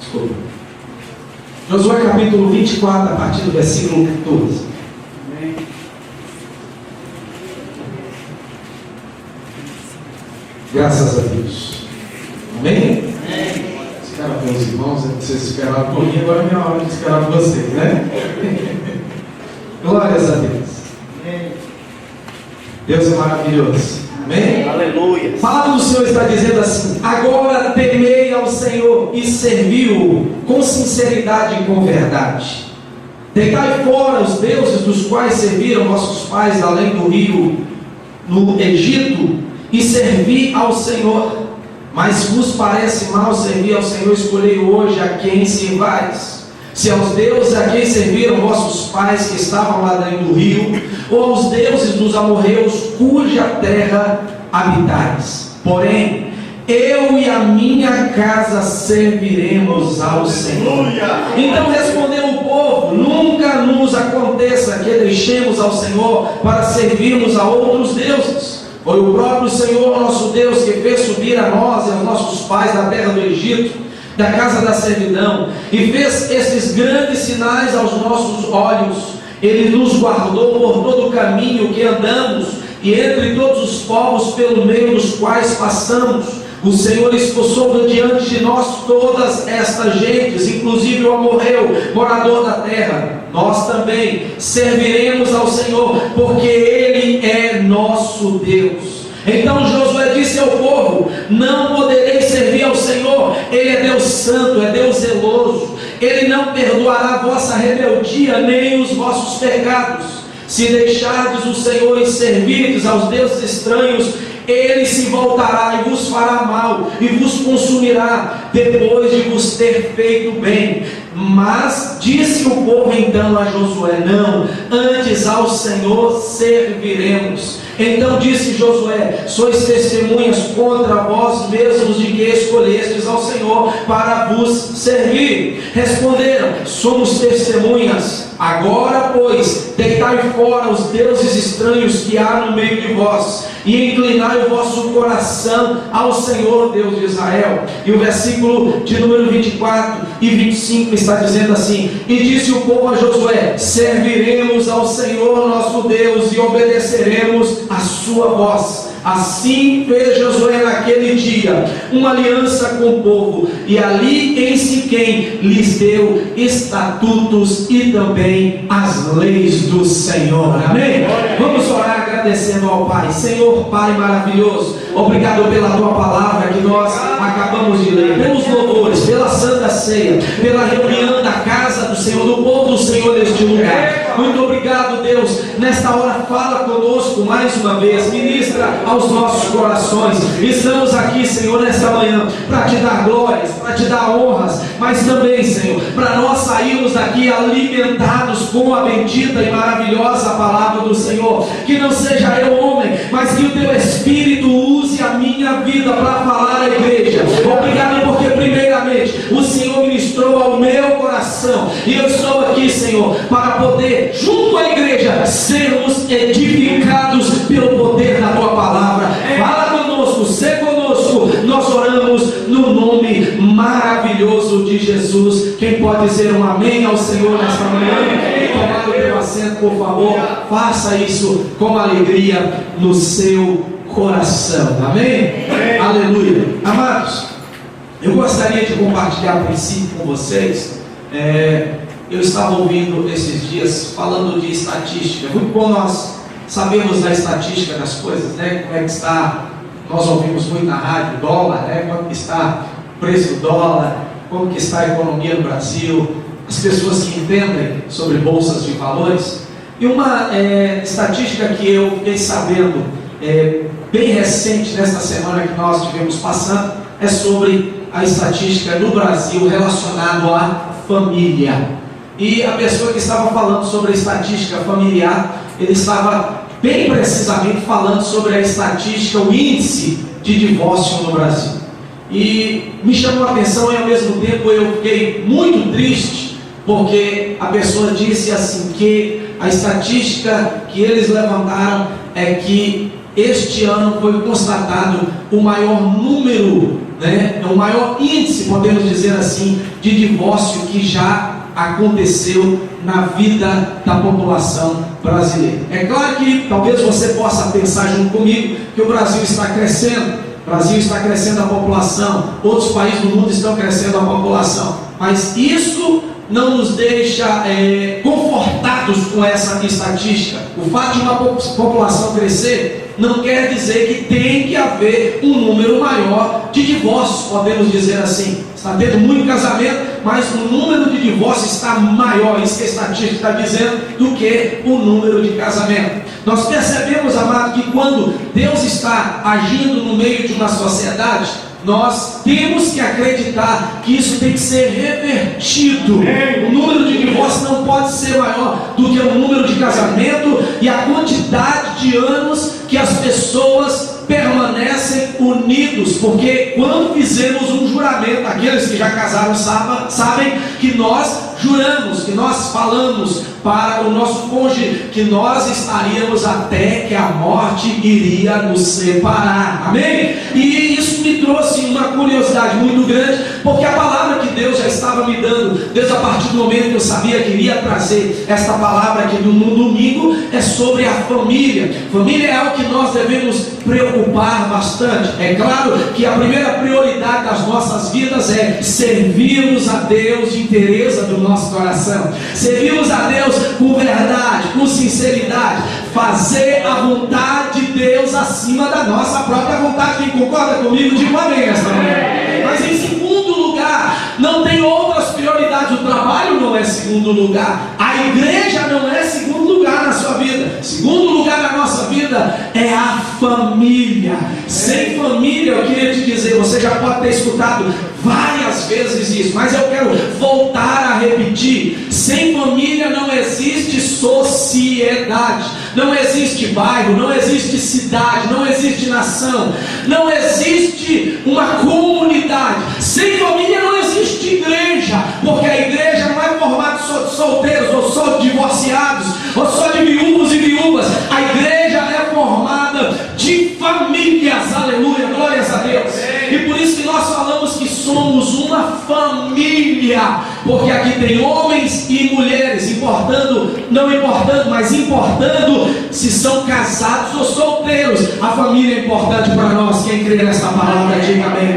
Desculpa. Josué capítulo 24, a partir do versículo 14. Amém. Graças a Deus. Amém? Amém. Espera meus irmãos, vocês esperaram por mim, agora é minha hora de esperar por vocês, né? Glórias a Deus. Amém. Deus é maravilhoso. Amém? Aleluia. A palavra do Senhor está dizendo assim: agora temei ao Senhor e servi-o com sinceridade e com verdade. Deitai fora os deuses dos quais serviram vossos pais além do rio no Egito, e servi ao Senhor. Mas vos parece mal servir ao Senhor, escolhei hoje a quem servais. Se aos deuses a quem serviram vossos pais que estavam lá dentro do rio, ou aos deuses dos amorreus cuja terra habitais. Porém, eu e a minha casa serviremos ao Senhor. Então respondeu o povo: nunca nos aconteça que deixemos ao Senhor para servirmos a outros deuses. Foi o próprio Senhor nosso Deus que fez subir a nós e aos nossos pais da terra do Egito, da casa da servidão, e fez esses grandes sinais aos nossos olhos. Ele nos guardou por todo o caminho que andamos, e entre todos os povos pelo meio dos quais passamos. O Senhor expulsou diante de nós todas estas gentes, inclusive o amorreu, morador da terra. Nós também serviremos ao Senhor, porque Ele é nosso Deus. Então Josué disse ao povo: não podereis servir ao Senhor, Ele é Deus santo, é Deus zeloso. Ele não perdoará a vossa rebeldia, nem os vossos pecados. Se deixardes o Senhor e servirdes aos deuses estranhos, Ele se voltará e vos fará mal, e vos consumirá, depois de vos ter feito bem. Mas disse o povo então a Josué: não, antes ao Senhor serviremos. Então disse Josué: sois testemunhas contra vós mesmos de que escolhestes ao Senhor para vos servir. Responderam: somos testemunhas. Agora, pois, deitai fora os deuses estranhos que há no meio de vós, e inclinai o vosso coração ao Senhor Deus de Israel. E o versículo de número 24 e 25 está dizendo assim: e disse o povo a Josué: serviremos ao Senhor nosso Deus e obedeceremos a sua voz. Assim fez Josué naquele dia uma aliança com o povo, e ali em Siquém lhes deu estatutos e também as leis do Senhor. Amém? Vamos orar agradecendo ao Pai. Senhor Pai maravilhoso, obrigado pela tua palavra que nós acabamos de ler, pelos louvores, pela santa ceia, pela reunião da casa do Senhor, do povo do Senhor neste lugar. Muito obrigado, Deus. Nesta hora fala conosco mais uma vez, ministra aos nossos corações. Estamos aqui, Senhor, nesta manhã para te dar glórias, para te dar honras, mas também, Senhor, para nós sairmos daqui alimentados com a bendita e maravilhosa palavra do Senhor. Que não seja eu homem, mas que o teu Espírito use a minha vida para falar à igreja. Obrigado porque primeiramente o Senhor ministrou ao meu coração, e eu estou aqui, Senhor, para poder junto à igreja sermos edificados pelo poder da tua palavra. Fala conosco, sê conosco. Nós oramos no nome maravilhoso de Jesus. Quem pode dizer um amém ao Senhor nesta manhã? Tomar o teu assento, por favor. Faça isso com alegria no seu coração. Amém? Aleluia. Amados, eu gostaria de compartilhar a princípio com vocês. Eu estava ouvindo esses dias falando de estatística. Muito bom nós sabemos da estatística das coisas, né? Como é que está? Nós ouvimos muito na rádio, dólar, né? Como que está o preço do dólar? Como que está a economia no Brasil? As pessoas que entendem sobre bolsas de valores. E uma estatística que eu fiquei sabendo bem recente, nesta semana que nós estivemos passando, é sobre a estatística no Brasil relacionada à família. E a pessoa que estava falando sobre a estatística familiar, ele estava bem precisamente falando sobre a estatística, o índice de divórcio no Brasil. E me chamou a atenção e ao mesmo tempo eu fiquei muito triste, porque a pessoa disse assim que a estatística que eles levantaram é que este ano foi constatado o maior número né, é o maior índice, podemos dizer assim, de divórcio que já aconteceu na vida da população brasileira. É claro que talvez você possa pensar junto comigo que o Brasil está crescendo, a população, outros países do mundo estão crescendo a população, mas isso não nos deixa confortados com essa estatística. O fato de uma população crescer não quer dizer que tem que haver um número maior de divórcios, podemos dizer assim. Está tendo muito casamento, mas o número de divórcios está maior, isso que a estatística está dizendo, do que o número de casamento. Nós percebemos, amado, que quando Deus está agindo no meio de uma sociedade, nós temos que acreditar que isso tem que ser revertido. O número de divórcios não pode ser maior do que o número de casamento e a quantidade de anos que as pessoas permanecem unidos, porque quando fizemos um juramento, aqueles que já casaram sabem que nós juramos, que nós falamos para o nosso cônjuge que nós estaríamos até que a morte iria nos separar, amém? E isso me trouxe uma curiosidade muito grande, porque a palavra que Deus já estava me dando, desde a partir do momento que eu sabia que iria trazer esta palavra aqui no domingo, é sobre a família. Família é algo que nós devemos preocupar bastante. É claro que a primeira prioridade das nossas vidas é servirmos a Deus de inteireza do nosso coração, servirmos a Deus com verdade, com sinceridade, fazer a vontade de Deus acima da nossa própria vontade. Quem concorda comigo, diga um amém esta manhã. Mas em segundo lugar, não tem outras prioridades. O trabalho não é segundo lugar, a igreja não é segundo lugar na sua vida. Segundo lugar na nossa vida é a família. Sem família, eu queria te dizer, você já pode ter escutado várias vezes isso, mas eu quero voltar a repetir: sem família não existe sociedade, não existe bairro, não existe cidade, não existe nação, não existe uma comunidade. Sem família não existe igreja, porque a igreja não é formada só de solteiros, ou só de divorciados, ou só de viúvos e viúvas. A igreja é formada de famílias, aleluia, glórias a Deus. E por isso que nós falamos que somos uma família, porque aqui tem homens e mulheres, não importando, mas importando se são casados ou solteiros. A família é importante para nós. Quem crê nesta palavra, diga amém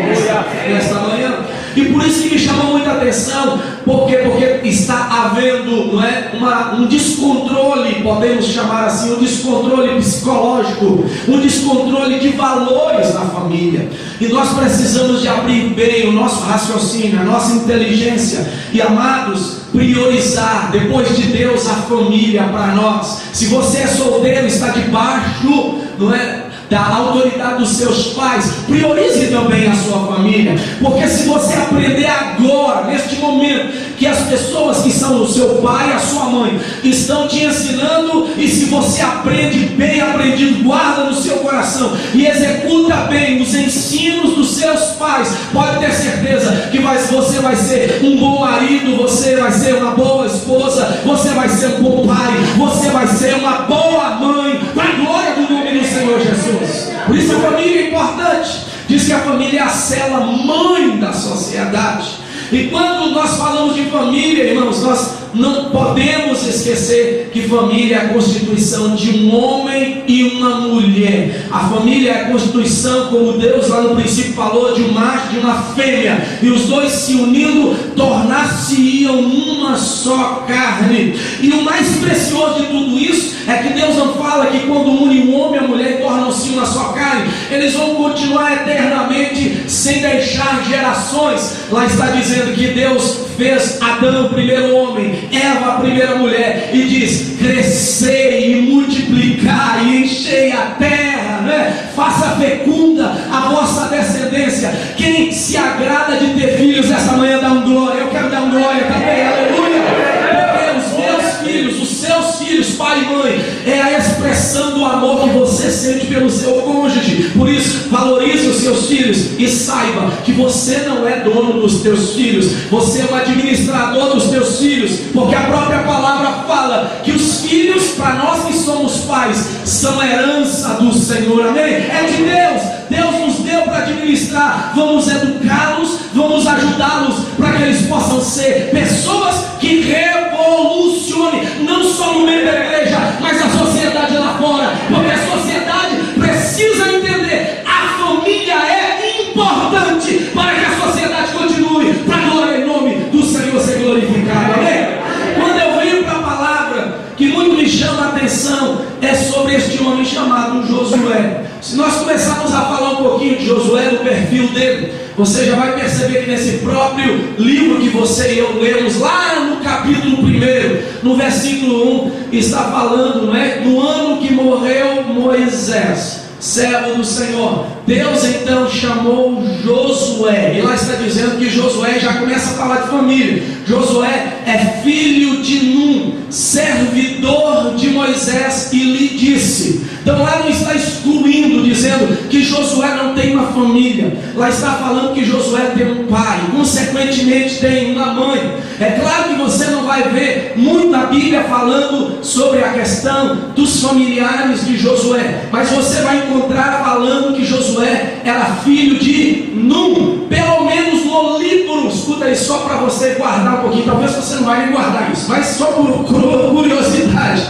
nesta manhã. E por isso que me chamou muita atenção, porque está havendo, não é, um descontrole, podemos chamar assim, um descontrole psicológico, um descontrole de valores na família. E nós precisamos de abrir bem o nosso raciocínio, a nossa inteligência, e, amados, priorizar, depois de Deus, a família para nós. Se você é solteiro, está debaixo, não é, da autoridade dos seus pais, priorize também a sua família, porque se você aprender agora, neste momento, que as pessoas que são o seu pai e a sua mãe estão te ensinando, e se você aprende bem aprendido, guarda no seu coração e executa bem os ensinos dos seus pais, pode ter certeza que você vai ser um bom marido, você vai ser uma boa esposa, você vai ser um bom pai, você vai ser uma boa mãe, para a glória do nome do Senhor Jesus. Por isso a família é importante. Diz que a família é a célula mãe da sociedade. E quando nós falamos de família, irmãos, nós não podemos esquecer que família é a constituição de um homem e uma mulher. A família é a constituição, como Deus lá no princípio falou, de um macho e de uma fêmea, e os dois se unindo tornar-se-iam uma só carne. E o mais precioso de tudo isso é que Deus não fala que quando une um homem e a mulher tornam-se uma só carne, eles vão continuar eternamente sem deixar gerações. Lá está dizendo que Deus fez Adão, o primeiro homem, Eva, a primeira mulher, e diz: crescei e multiplicai e enchei a terra, né? Faça fecunda a vossa descendência. Quem se agrada de ter filhos essa manhã, dá um glória. Eu quero dar um glória também, aleluia. Porque os meus filhos, os seus filhos, pai e mãe, é a expressão do amor que você sente pelo seu cônjuge. Por isso, valorize os seus filhos e saiba que você não é dono dos teus filhos, você é o administrador dos teus filhos, porque a própria palavra fala que os filhos, para nós que somos pais, são herança do Senhor, amém? É de Deus. Deus nos deu escolheu para administrar, vamos educá-los, vamos ajudá-los para que eles possam ser pessoas que revolucionem, não só no meio da igreja, mas a sociedade lá fora, porque a sociedade precisa entender, a família é importante para que a sociedade continue, para a glória e nome do Senhor ser glorificado, amém? Quando eu venho para a palavra, que muito me chama a atenção, é sobre este homem chamado Josué. Se nós começarmos a falar um pouquinho de Josué, do perfil dele, você já vai perceber que nesse próprio livro que você e eu lemos, lá no capítulo 1, no versículo 1, está falando, não é? No ano que morreu Moisés, servo do Senhor, Deus então chamou Josué, e lá está dizendo que Josué já começa a falar de família. Josué é filho de Num, servidor de Moisés, e lhe disse. Então lá não está excluindo, dizendo que Josué não tem uma família, lá está falando que Josué tem um pai, consequentemente tem uma mãe. É claro que você não vai ver muito a Bíblia falando sobre a questão dos familiares de Josué, mas você vai encontrar falando que Josué era filho de Num, pelo menos no livro, escuta aí só para você guardar um pouquinho, talvez você não vai nem guardar isso, mas só por curiosidade,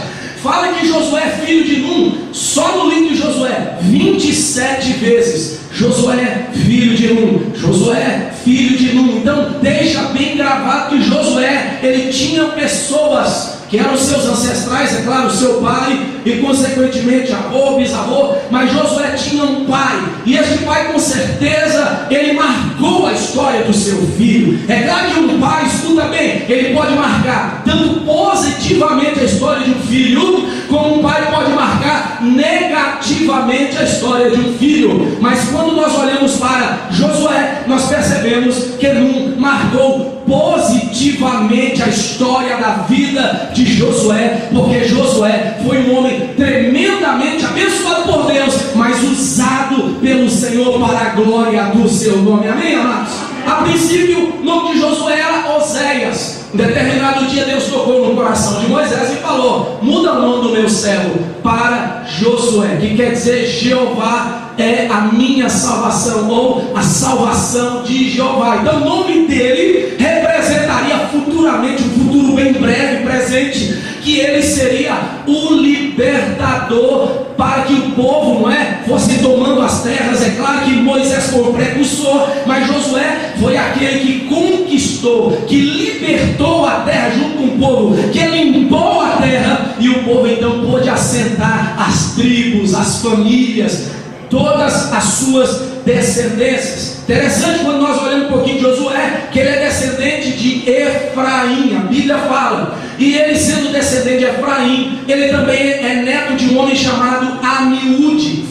fala que Josué é filho de Num, só no livro de Josué, 27 vezes, Josué, filho de Num, Josué, filho de Num. Então deixa bem gravado que Josué, ele tinha pessoas que eram seus ancestrais, é claro, seu pai, e consequentemente avô, bisavô, mas Josué tinha um pai, e este pai com certeza, ele marcou a história do seu filho. É claro que um pai, escuta bem, ele pode marcar tanto positivamente a história de um filho, como um pai pode marcar negativamente a história de um filho. Mas quando nós olhamos para Josué, nós percebemos que Num marcou positivamente a história da vida de Josué, porque Josué foi um homem tremendamente abençoado por Deus, mas usado pelo Senhor para a glória do seu nome, amém, amados? A princípio, o nome de Josué era Oséias. Em determinado dia Deus tocou no coração de Moisés e falou: muda o nome do meu servo para Josué, que quer dizer Jeová é a minha salvação, ou a salvação de Jeová. Então o nome dele representaria futuramente, um futuro bem breve, presente, que ele seria o libertador para que o povo, não é, fosse tomando as terras. É claro que Moisés foi o precursor, mas Josué foi aquele que conquistou, que libertou a terra junto com o povo, que limpou a terra, e o povo então pôde assentar as tribos, as famílias, todas as suas descendências. Interessante quando nós olhamos um pouquinho de Josué, que ele é descendente de Efraim, a Bíblia fala, e ele sendo descendente de Efraim, ele também é neto de um homem chamado Amiúde,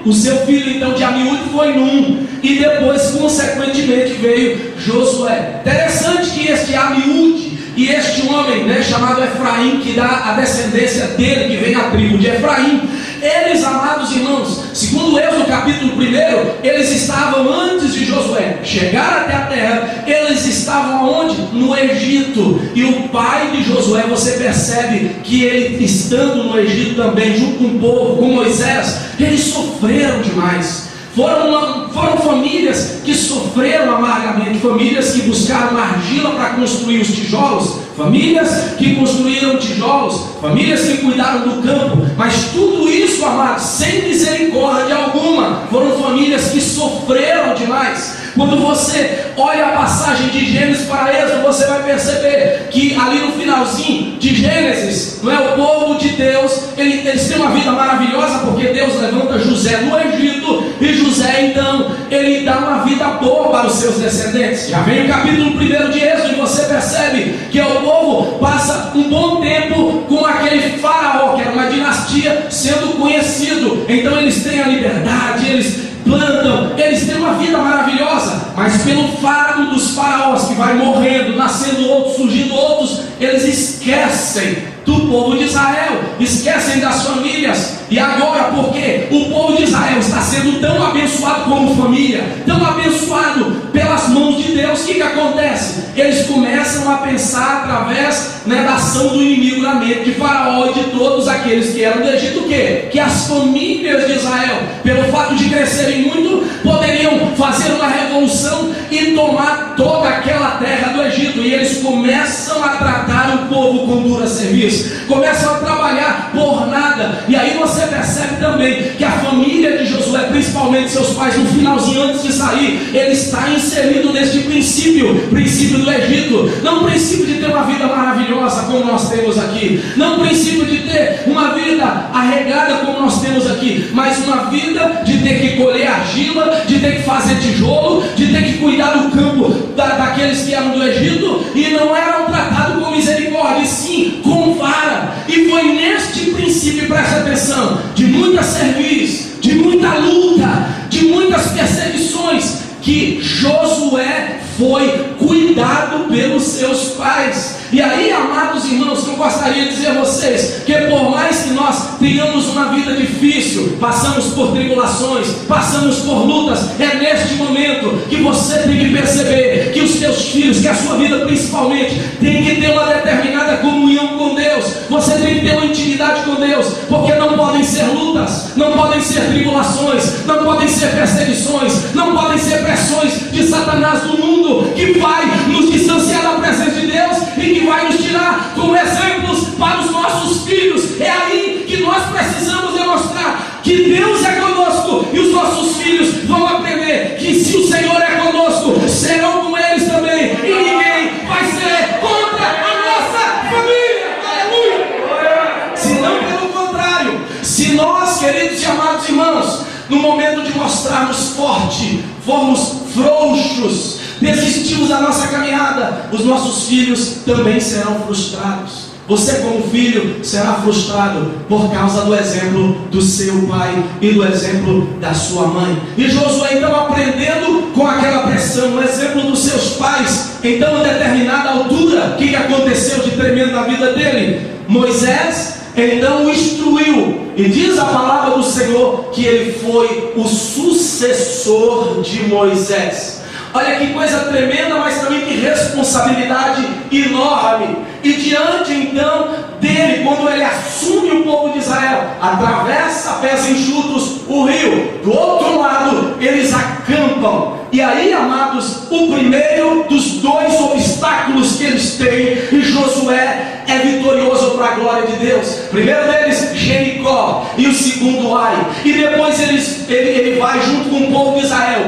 o seu filho então de Amiúde foi Num, e depois consequentemente veio Josué. Interessante que este Amiúde e este homem, né, chamado Efraim, que dá a descendência dele, que vem a tribo de Efraim, eles, amados irmãos, segundo Êxodo capítulo 1, eles estavam antes de Josué chegar até a terra, eles estavam aonde? No Egito. E o pai de Josué, você percebe que ele estando no Egito também, junto com o povo, com Moisés, eles sofreram demais. Foram famílias que sofreram amargamente, famílias que buscaram argila para construir os tijolos, famílias que construíram tijolos, famílias que cuidaram do campo, mas tudo isso, amados, sem misericórdia alguma. Foram famílias que sofreram demais. Quando você olha a passagem de Gênesis para Êxodo, você vai perceber que ali no finalzinho de Gênesis, não é, o povo de Deus, eles têm uma vida maravilhosa, porque Deus levanta José no Egito, e José então, ele dá uma vida boa para os seus descendentes. Já vem o capítulo 1 de Êxodo, e você percebe que o povo passa um bom tempo com aquele faraó, que era uma dinastia, sendo conhecido. Então eles têm a liberdade, eles plantam, eles têm uma vida maravilhosa, mas pelo fardo dos faraós, que vai morrendo, nascendo outros, surgindo outros, eles esquecem do povo de Israel, esquecem das famílias. E agora, porque o povo de Israel está sendo tão abençoado como família, tão abençoado pelas mãos de Deus, o que acontece? Eles começam a pensar através da ação do inimigo na mente de Faraó e de todos aqueles que eram do Egito, o quê? Que as famílias de Israel, pelo fato de crescerem muito, poderiam fazer uma revolução e tomar toda aquela terra do Egito. E eles começam a tratar o povo com dura serviço, começam a trabalhar por nada. E aí você percebe também que a família de Josué, principalmente seus pais, no finalzinho antes de sair, ele está inserido neste princípio do Egito. Não o princípio de ter uma vida maravilhosa como nós temos aqui, não o princípio de ter uma vida arregada como nós temos aqui, mas uma vida de ter que colher argila, de ter que fazer tijolo, de ter que cuidar do campo daqueles que eram do Egito, e não eram tratados com misericórdia, sim com vara. E foi neste princípio, presta atenção, de muita serviço, de muita luta, de muitas perseguições, que Josué foi cuidado pelos seus pais. E aí, amados irmãos, eu gostaria de dizer a vocês que por mais que nós tenhamos uma vida difícil, passamos por tribulações, passamos por lutas, é neste momento que você tem que perceber que os teus filhos, que a sua vida principalmente, tem que ter uma determinada comunhão com Deus. Você tem que ter uma intimidade com Deus, porque não podem ser lutas, não podem ser tribulações, não podem ser perseguições, não podem ser pressões de Satanás do mundo, que vai nos distanciar da presença de Deus e que vai nos tirar como exemplos para os nossos filhos. É aí que nós precisamos demonstrar que Deus é conosco, e os nossos filhos vão aprender que se o Senhor é conosco, serão com eles também, e ninguém vai ser contra a nossa família. Aleluia! Se não, pelo contrário, se nós, queridos e amados irmãos, no momento de mostrarmos forte, formos frouxos, desistimos da nossa caminhada, os nossos filhos também serão frustrados. Você, como filho, será frustrado por causa do exemplo do seu pai e do exemplo da sua mãe. E Josué, então, aprendendo com aquela pressão, o exemplo dos seus pais, então, a determinada altura, o que aconteceu de tremendo na vida dele? Moisés então o instruiu, e diz a palavra do Senhor que ele foi o sucessor de Moisés. Olha que coisa tremenda, mas também que responsabilidade enorme. E diante então dele, quando ele assume o povo de Israel, atravessa a pés enxutos o rio, do outro lado eles acampam. E aí, amados, o primeiro dos dois obstáculos que eles têm, e Josué é vitorioso para a glória de Deus. Primeiro deles, Jericó, e o segundo, Ai. E depois ele vai junto com o povo de Israel,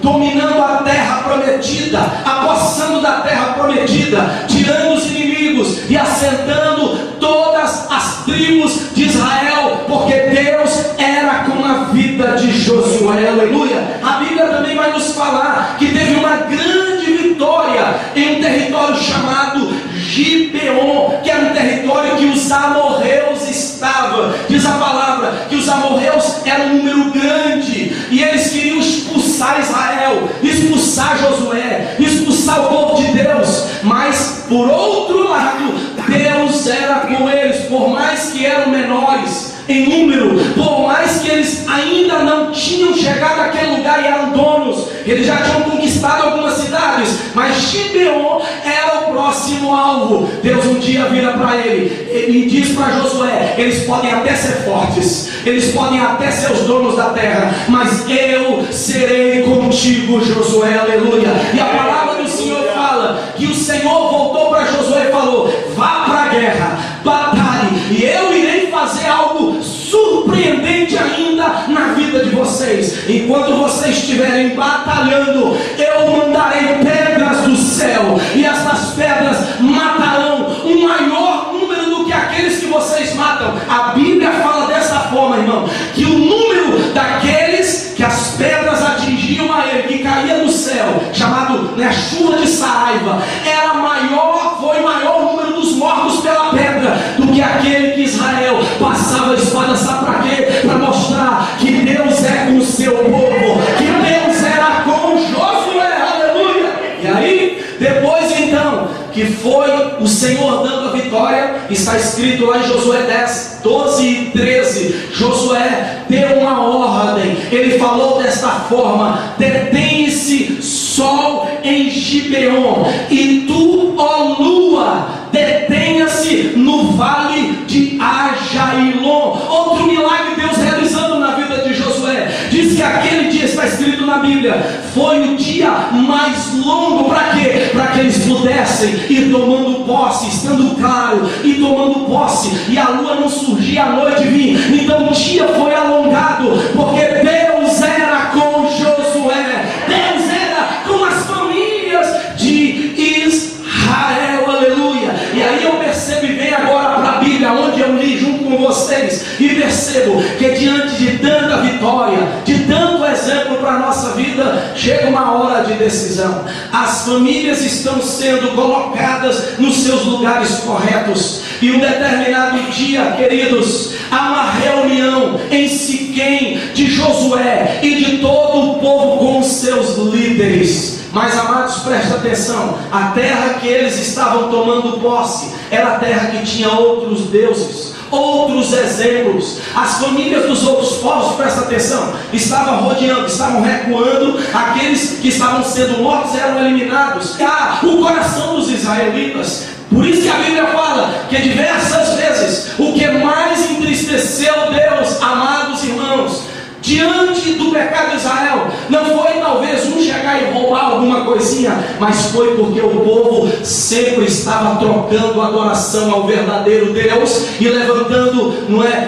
dominando a terra prometida, apossando da terra prometida, tirando os inimigos e assentando todas as tribos de Israel, porque Deus era com a vida de Josué. Aleluia! A Bíblia também vai nos falar que teve uma grande vitória em um território chamado Gibeon, que era um território que os amorreus estavam. Diz a palavra que os amorreus eram um número grande, e eles queriam expulsar Israel, expulsar Josué, expulsar o povo de Deus. Mas por outro lado, Deus era com eles, por mais que eram menores em número, por mais que eles ainda não tinham chegado àquele lugar e eram donos, eles já tinham conquistado algumas cidades, mas Gibeon era o próximo alvo. Deus um dia vira para ele e diz para Josué: eles podem até ser fortes, eles podem até ser os donos da terra, mas eu serei contigo, Josué. Aleluia! E a palavra do Senhor fala que o Senhor voltou para Josué e falou: vá para a guerra, batalhe, e eu irei fazer algo surpreendente ainda na vida de vocês. Enquanto vocês estiverem batalhando, eu mandarei pedras do céu, e essas pedras matarão um maior número do que aqueles que vocês matam. A Bíblia fala dessa forma, irmão, que o número daqueles que as pedras atingiam a ele, que caía do céu, chamado chuva de Saraiva, era maior, foi maior o número dos mortos pela pedra do que aquele que Israel passava a espada. Sabe para quê? Para mostrar que Deus é com o seu povo, que Deus era com Josué. Aleluia! E aí Depois então, que foi o Senhor dando a vitória, está escrito lá em Josué 10, 12 e 13, Josué deu uma ordem, ele falou desta forma: detém-se sol em Gibeon, e tu, ó lua, detenha-se no vale de Ajailon. Outro milagre Deus realizando na vida de Josué. Diz que aquele dia, está escrito na Bíblia, foi o dia mais longo. Para quê? Para que eles pudessem ir tomando posse, estando claro, e tomando posse, e a lua não surgia, a noite vinha. Então o dia foi alongado, porque Deus era com Josué, Deus era com as famílias de Israel, aleluia. E aí eu percebo, e venho agora para a Bíblia, onde eu li junto com vocês, e percebo que diante de tanta vitória, de tanto exemplo para a nossa vida, chega uma hora de decisão. As famílias estão sendo colocadas nos seus lugares corretos, e um determinado dia, queridos, há uma reunião em Siquém de Josué e de todo o povo com os seus líderes. Mas, amados, presta atenção, a terra que eles estavam tomando posse era a terra que tinha outros deuses, outros exemplos. As famílias dos outros povos, presta atenção, estavam rodeando, estavam recuando. Aqueles que estavam sendo mortos eram eliminados. O coração dos israelitas, por isso que a Bíblia fala que diversas vezes o que mais entristeceu Deus, amados irmãos, diante do pecado de Israel, não foi talvez um chegar e roubar alguma coisinha, mas foi porque o povo sempre estava trocando adoração ao verdadeiro Deus e levantando,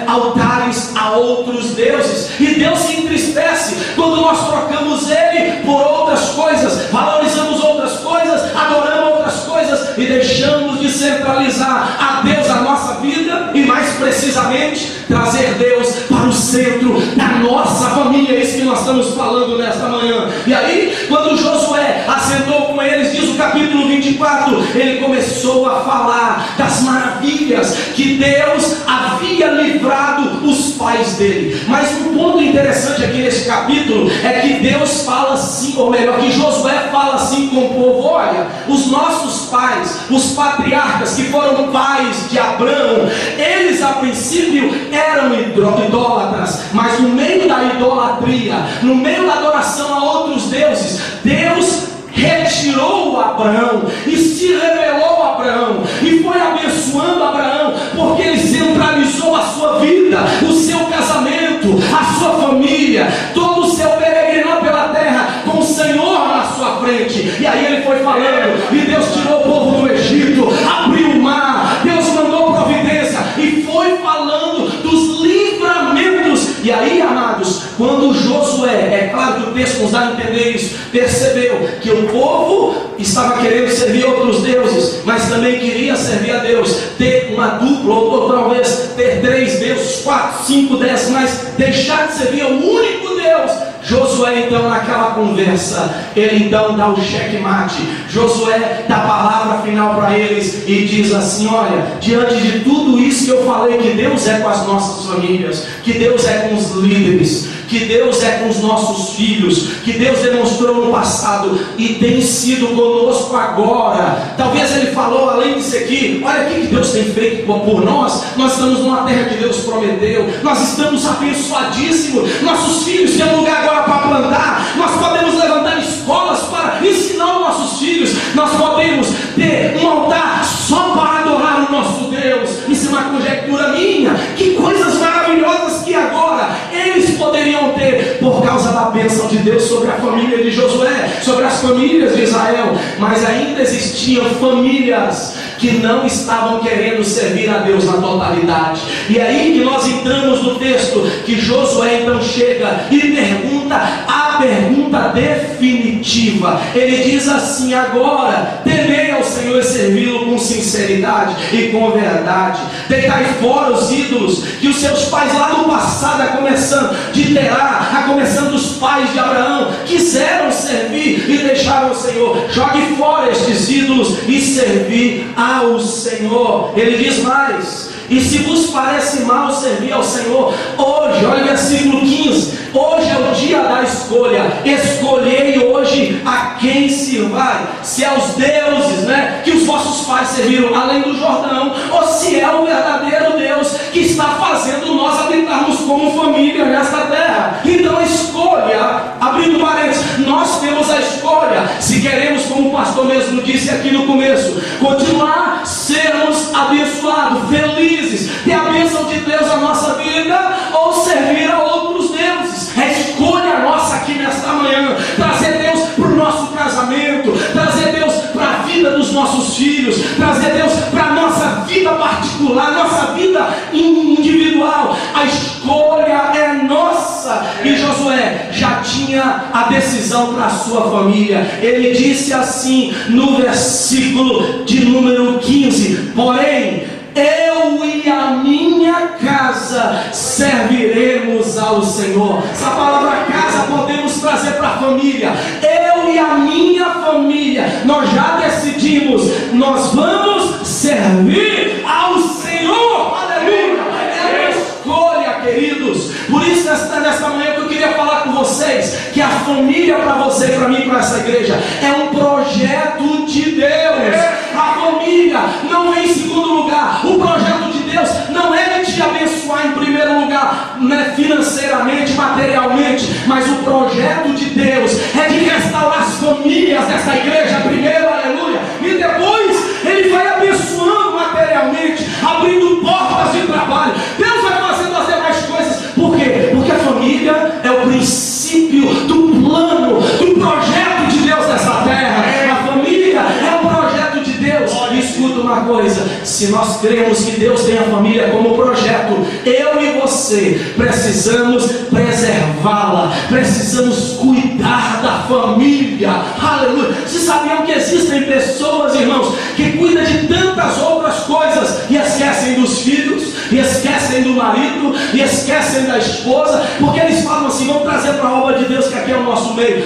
altares a outros deuses. E Deus se entristece quando nós trocamos Ele por outras coisas, valorizamos outras coisas, adoramos outras coisas e deixamos de centralizar a Deus a nossa vida, e mais precisamente trazer Deus para o centro da nossa família. É isso que nós estamos falando nesta manhã. E aí, quando Josué assentou com eles, diz o capítulo 24, ele começou a falar das maravilhas que Deus havia livrado os pais dele. Mas um ponto interessante aqui nesse capítulo é que Deus fala assim, ou melhor, que Josué fala assim com o povo: olha, os nossos pais, os patriarcas que foram pais de Abraão, eles a princípio eram idólatras, mas no meio da idolatria, no meio da adoração a outros deuses, Deus retirou Abraão e se revelou a Abraão e foi abençoando Abraão, porque ele centralizou a sua vida, o seu casamento, a sua família, todo o seu peregrinar pela terra com o Senhor na sua frente. E aí ele foi falando, e Deus tirou o povo do Egito, abriu o mar, Deus mandou providência e foi falando dos livramentos. E aí, amados, quando Josué, é claro que o texto nos dá a entender isso, percebeu que o povo estava querendo servir outros deuses, mas também queria servir a Deus, ter uma dupla, ou talvez ter 3 deuses, 4, 5, 10, mas deixar de servir ao único Deus. Josué então, naquela conversa, ele então dá o checkmate. Josué dá a palavra final para eles e diz assim: olha, diante de tudo isso que eu falei, que Deus é com as nossas famílias, que Deus é com os líderes, que Deus é com os nossos filhos, que Deus demonstrou no passado e tem sido conosco agora. Talvez ele falou além disso aqui: olha o que Deus tem feito por nós. Nós estamos numa terra que Deus prometeu, nós estamos abençoadíssimos, nossos filhos têm um lugar agora para plantar, nós podemos levantar escolas para ensinar os nossos filhos, nós podemos ter um altar só para adorar o nosso Deus. Isso é uma conjectura minha. Que coisas maravilhosas que agora eles poderiam ter por causa da bênção de Deus sobre a família de Josué, sobre as famílias de Israel. Mas ainda existiam famílias que não estavam querendo servir a Deus na totalidade. E aí que nós entramos no texto, que Josué então chega e pergunta a pergunta definitiva. Ele diz assim: agora temei ao Senhor e servi-lo com sinceridade e com verdade. Deitai fora os ídolos que os seus pais lá no passado, a começando de Terá, a começando dos pais de Abraão, quiseram servir e deixaram o Senhor. Jogue fora estes ídolos e servir ao Senhor. Ele diz mais: e se vos parece mal servir ao Senhor, hoje, olha o versículo 15, hoje é o dia da escolha, escolhei hoje a quem sirvai, se é aos deuses, né, que os vossos pais serviram além do Jordão, ou se é o verdadeiro Deus que está fazendo nós habitarmos como família nesta terra. Então escolha, abrindo parênteses, nós temos a escolha, se queremos, como o pastor mesmo disse aqui no começo, continuar sermos abençoados, felizes, ter a bênção de Deus na nossa vida, ou servir a outros deuses. É escolha nossa aqui nesta manhã, trazer Deus para o nosso casamento, trazer Deus para a vida dos nossos filhos, trazer Deus para a nossa vida particular, nossa vida individual. A escolha é nossa. E Josué já tinha a decisão para a sua família. Ele disse assim no versículo de número 15: porém, eu e a minha casa serviremos ao Senhor. Essa palavra casa podemos trazer para a família. Eu e a minha família, nós já decidimos, nós vamos servir ao Senhor. Aleluia! É uma escolha, queridos. Por isso nesta manhã que eu queria falar com vocês, que a família para você, para mim, para essa igreja, é um projeto de Deus. A família não vem em segundo lugar. O projeto de Deus não é de te abençoar em primeiro lugar, né, financeiramente, materialmente, mas o projeto de Deus é de restaurar as famílias dessa igreja primeiro, aleluia, e depois Ele vai abençoando materialmente, abrindo portas de trabalho. Deus vai fazendo as demais coisas. Por quê? Porque a família é o princípio do plano, do projeto de Deus nessa terra. A família é o projeto de Deus. E escuta uma coisa: se nós cremos que Deus tem a família como projeto, eu e você precisamos preservá-la, precisamos cuidar da família. Aleluia! Vocês sabiam que existem pessoas, irmãos, que cuidam de tantas outras coisas e esquecem dos filhos, e esquecem do marido, e esquecem da esposa, porque eles falam assim: vamos trazer para a obra de Deus, que aqui é o nosso meio.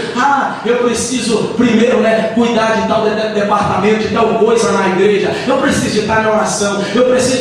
Eu preciso primeiro, né, cuidar de tal departamento, de tal coisa na igreja. Eu preciso de estar na oração.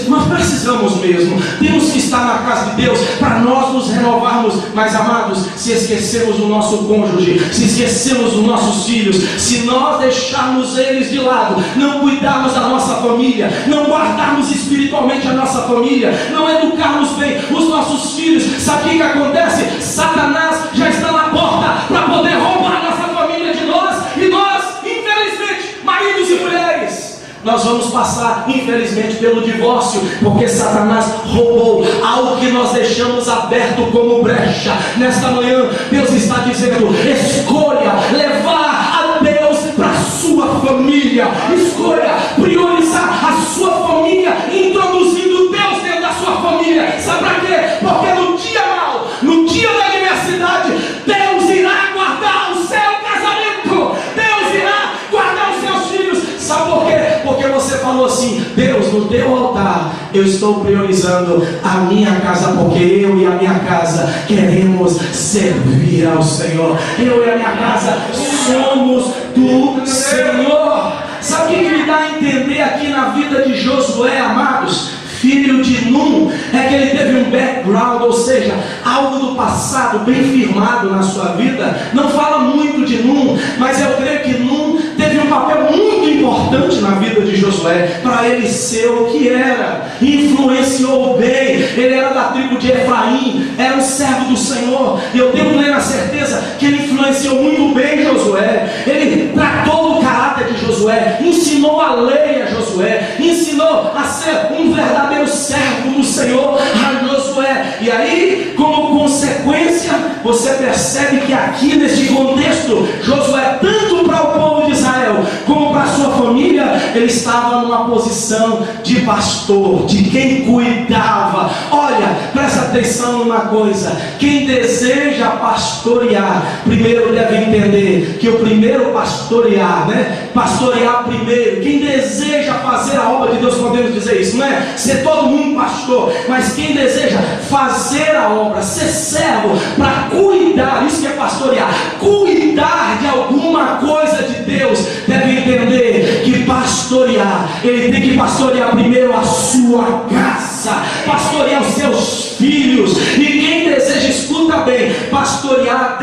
Nós precisamos mesmo. Temos que estar na casa de Deus para nós nos renovarmos. Mas, amados, se esquecemos do nosso cônjuge, se esquecemos dos nossos filhos, se nós deixarmos eles de lado, não cuidarmos da nossa família, não guardarmos espiritualmente a nossa família, não educarmos bem os nossos filhos, sabe o que acontece? Satanás já está na porta para poder roubar a nossa família de nós. E nós, infelizmente, maridos e mulheres, nós vamos passar, infelizmente, pelo divórcio, porque Satanás roubou algo que nós deixamos aberto como brecha. Nesta manhã, Deus está dizendo: escolha levar a Deus para a sua família, escolha priorizar a sua família, introduzindo Deus dentro da sua família. Sabe para quê? Porque no dia mau, no dia da adversidade, Deus irá guardar o seu casamento, Deus irá guardar os seus filhos. Sabe por quê? Porque você falou assim: Deus, no teu altar eu estou priorizando a minha casa, porque eu e a minha casa queremos servir ao Senhor. Eu e a minha casa somos do Senhor. Sabe o que me dá a entender aqui na vida de Josué, amados? Filho de Num, é que ele teve um background, ou seja, algo do passado bem firmado na sua vida. Não fala muito de Num, mas eu creio que Num teve um papel muito importante na vida de Josué, para ele ser o que era. Influenciou bem. Ele era da tribo de Efraim, era um servo do Senhor, e eu tenho plena certeza que ele influenciou muito bem Josué. Ele tratou o caráter de Josué, ensinou a lei a Josué, ensinou a ser um verdadeiro servo do Senhor a Josué. E aí, como consequência, você percebe que aqui nesse contexto, Josué, tanto para o povo de Israel como para a sua família, ele estava numa posição de pastor, de quem cuidava. Olha, presta atenção numa coisa: quem deseja pastorear, primeiro deve entender que o primeiro pastorear, né? Pastorear primeiro. Quem deseja fazer a obra de Deus, podemos dizer isso, não é ser todo mundo pastor, mas quem deseja fazer a obra, ser servo, para cuidar, isso que é pastorear, cuidar de alguma coisa de Deus, deve entender que pastorear, ele tem que pastorear primeiro a sua casa. casa, pastorear os seus filhos. E quem deseja, escuta bem, pastorear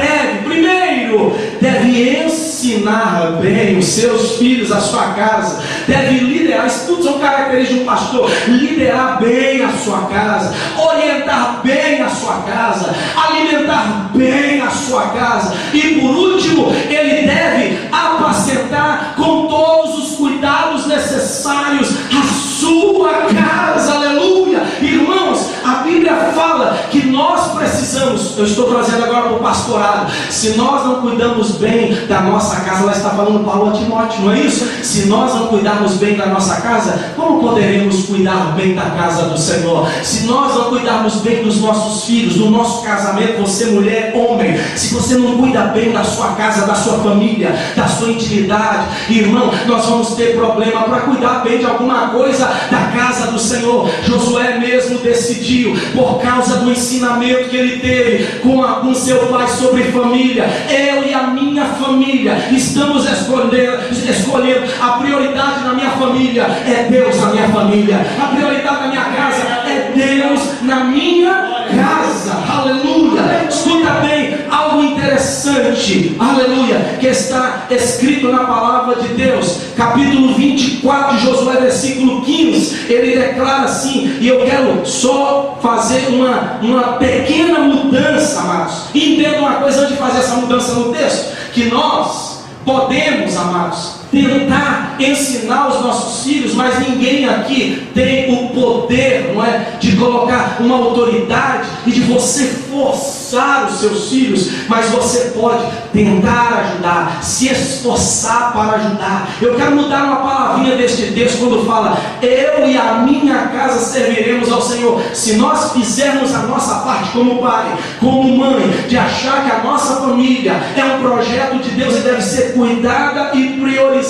deve ensinar bem os seus filhos, a sua casa, deve liderar. Isso tudo são características de um pastor: liderar bem a sua casa, orientar bem a sua casa, alimentar bem a sua casa, e por último, ele deve apacentar com todos os cuidados necessários a sua casa. Aleluia! Irmãos, a Bíblia fala que nós precisamos, eu estou trazendo agora para o pastorado, se nós não cuidamos bem da nossa casa, ela está falando Paulo a Timóteo, não é isso? Se nós não cuidarmos bem da nossa casa, como poderemos cuidar bem da casa do Senhor? Se nós não cuidarmos bem dos nossos filhos, do nosso casamento, você mulher, homem, se você não cuida bem da sua casa, da sua família, da sua intimidade, irmão, nós vamos ter problema para cuidar bem de alguma coisa da casa do Senhor. Josué mesmo decidiu, por causa do ensinamento que ele teve com seu pai sobre família: eu e a minha família estamos escolhendo a prioridade na minha família é Deus na minha família, a prioridade na minha casa é Deus na minha casa. Aleluia! Escuta bem, algo interessante, aleluia, que está escrito na palavra de Deus, capítulo 24 de Josué, versículo 15. Ele declara assim, e eu quero só fazer uma pequena mudança, amados. Entenda uma coisa antes de fazer essa mudança no texto: que nós podemos, amados, tentar ensinar os nossos filhos, mas ninguém aqui tem o poder, não é, de colocar uma autoridade e de você forçar os seus filhos, mas você pode tentar ajudar, se esforçar para ajudar. Eu quero mudar uma palavrinha deste texto quando fala: eu e a minha casa serviremos ao Senhor. Se nós fizermos a nossa parte como pai, como mãe, de achar que a nossa família é um projeto de Deus e deve ser cuidada e priorizada,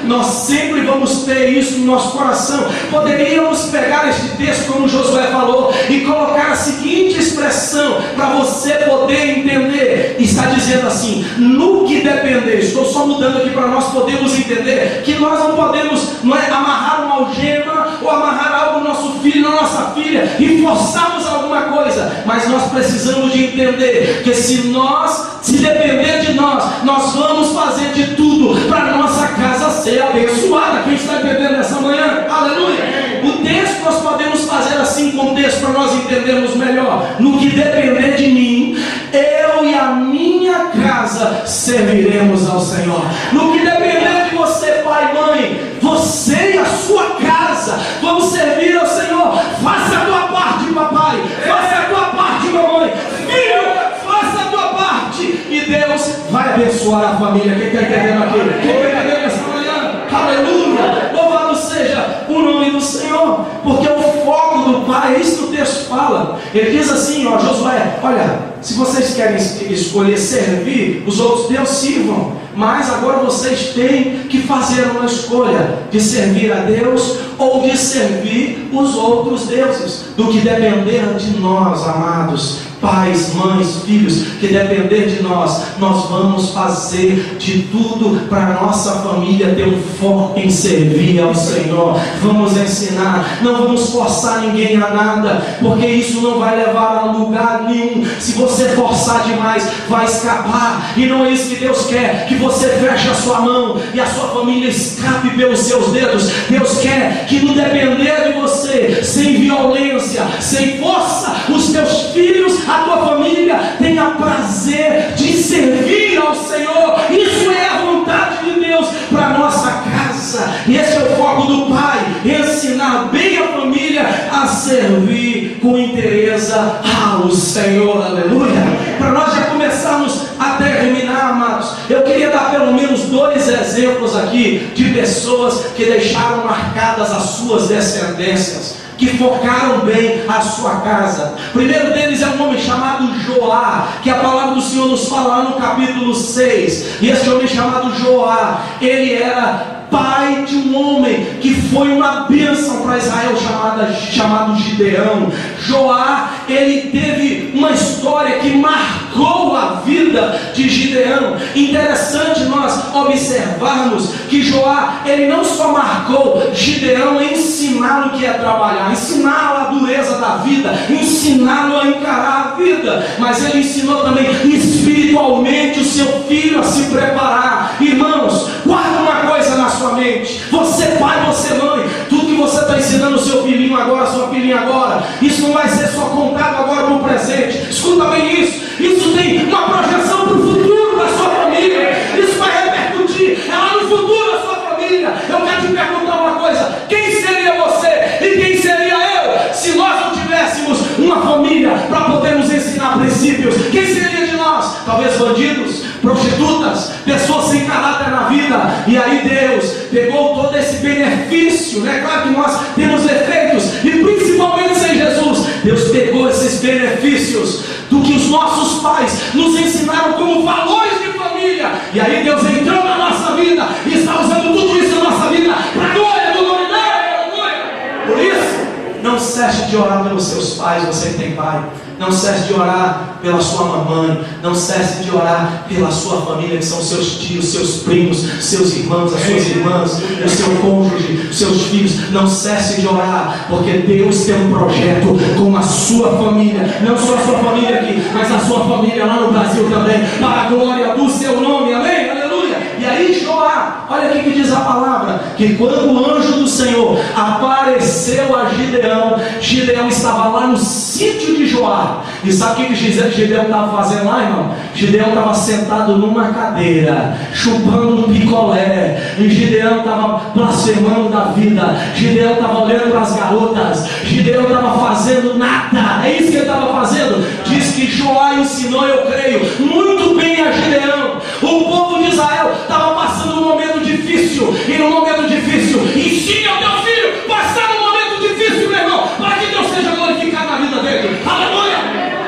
nós sempre vamos ter isso no nosso coração. Poderíamos pegar este texto, como Josué falou, e colocar a seguinte expressão para você poder entender. Está dizendo assim: no que depender. Estou só mudando aqui para nós podermos entender que nós não podemos, não é, amarrar uma algema ou amarrar algo no nosso filho, na nossa filha, e forçarmos alguma coisa. Mas nós precisamos de entender que se depender de nós, nós vamos fazer de tudo para a nossa casa ser abençoada. Quem está entendendo nessa manhã? Aleluia! O texto nós podemos fazer assim com o texto para nós entendermos melhor. No que depender de mim, eu e a minha casa serviremos ao Senhor. No que depender de você, pai, mãe, você e a sua casa vão servir ao Senhor. Faça a tua parte, papai. Faça a tua parte, mamãe. Filho, faça a tua parte, e Deus vai abençoar a família. Quem está entendendo aqui? Quem está entendendo essa manhã? Aleluia! Louvado seja o nome do Senhor, porque o foco do Pai, é isso que o texto fala. Ele diz assim, ó, Josué: olha, se vocês querem escolher servir os outros deuses, sirvam, mas agora vocês têm que fazer uma escolha de servir a Deus ou de servir os outros deuses. Do que depender de nós, amados, pais, mães, filhos, que depender de nós, nós vamos fazer de tudo para a nossa família ter um foco em servir ao Senhor. Vamos ensinar, não vamos forçar ninguém a nada, porque isso não vai levar a lugar nenhum. Se você forçar demais, vai escapar, e não é isso que Deus quer, que você feche a sua mão e a sua família escape pelos seus dedos. Deus quer que, no depender de você, sem violência, sem força, os teus filhos, a tua família tenha prazer de servir ao Senhor. Isso é a vontade de Deus para a nossa casa, e esse é o foco do Pai: ensinar bem a família a servir com interesse ao Senhor. Aleluia! Para nós já começarmos a terminar, amados, eu queria dar pelo menos 2 exemplos aqui de pessoas que deixaram marcadas as suas descendências, que focaram bem a sua casa. O primeiro deles é um homem chamado Joá, que a palavra do Senhor nos fala lá no capítulo 6. E esse homem chamado Joá, ele era pai de um homem que foi uma bênção para Israel, chamado Gideão. Joá, ele teve uma história que marcou marcou a vida de Gideão. Interessante nós observarmos que Joá, ele não só marcou Gideão em ensiná-lo o que é trabalhar, ensiná-lo a dureza da vida, ensiná-lo a encarar a vida, mas ele ensinou também espiritualmente o seu filho a se preparar. Irmãos, guarda uma coisa na sua mente: você pai, você mãe, tudo que você está ensinando o seu filhinho agora, sua filhinha agora, isso não vai ser só contado agora para o presente. Escuta bem isso tem uma projeção para o futuro da sua família, isso vai repercutir lá no futuro da sua família. Eu quero te perguntar uma coisa: quem seria você e quem seria eu se nós não tivéssemos uma família para poder nos ensinar princípios? Quem seria de nós? Talvez bandidos, prostitutas, pessoas sem caráter na vida. E aí Deus pegou todo esse benefício, né? Claro que nós temos defeitos, e principalmente sem Jesus, Deus pegou esses benefícios do que os nossos pais nos ensinaram como valores de família, e aí Deus entrou na nossa vida e está usando tudo isso na nossa vida para a glória do nome dele. Por isso, não cesse de orar pelos seus pais, você que tem pai. Não cesse de orar pela sua mamãe. Não cesse de orar pela sua família, que são seus tios, seus primos, seus irmãos, as suas irmãs, o seu cônjuge, os seus filhos. Não cesse de orar, porque Deus tem um projeto com a sua família. Não só a sua família aqui, mas a sua família lá no Brasil também, para a glória do seu nome. Amém? Aleluia. E aí Joá, olha aqui que diz a palavra, que quando o anjo do Senhor apareceu a Gideão, Gideão estava lá no sítio de Joá. E sabe o que Gideão estava fazendo lá, irmão? Gideão estava sentado numa cadeira, chupando um picolé, e Gideão estava blasfemando da vida. Gideão estava olhando para as garotas, Gideão estava fazendo nada. É isso que ele estava fazendo. Diz que Joá ensinou, eu creio, muito bem a Gideão. O povo de Israel estava passando um momento difícil, e no momento difícil, ensine ao teu filho passar um momento difícil, meu irmão, para que Deus seja glorificado na vida dele. Aleluia!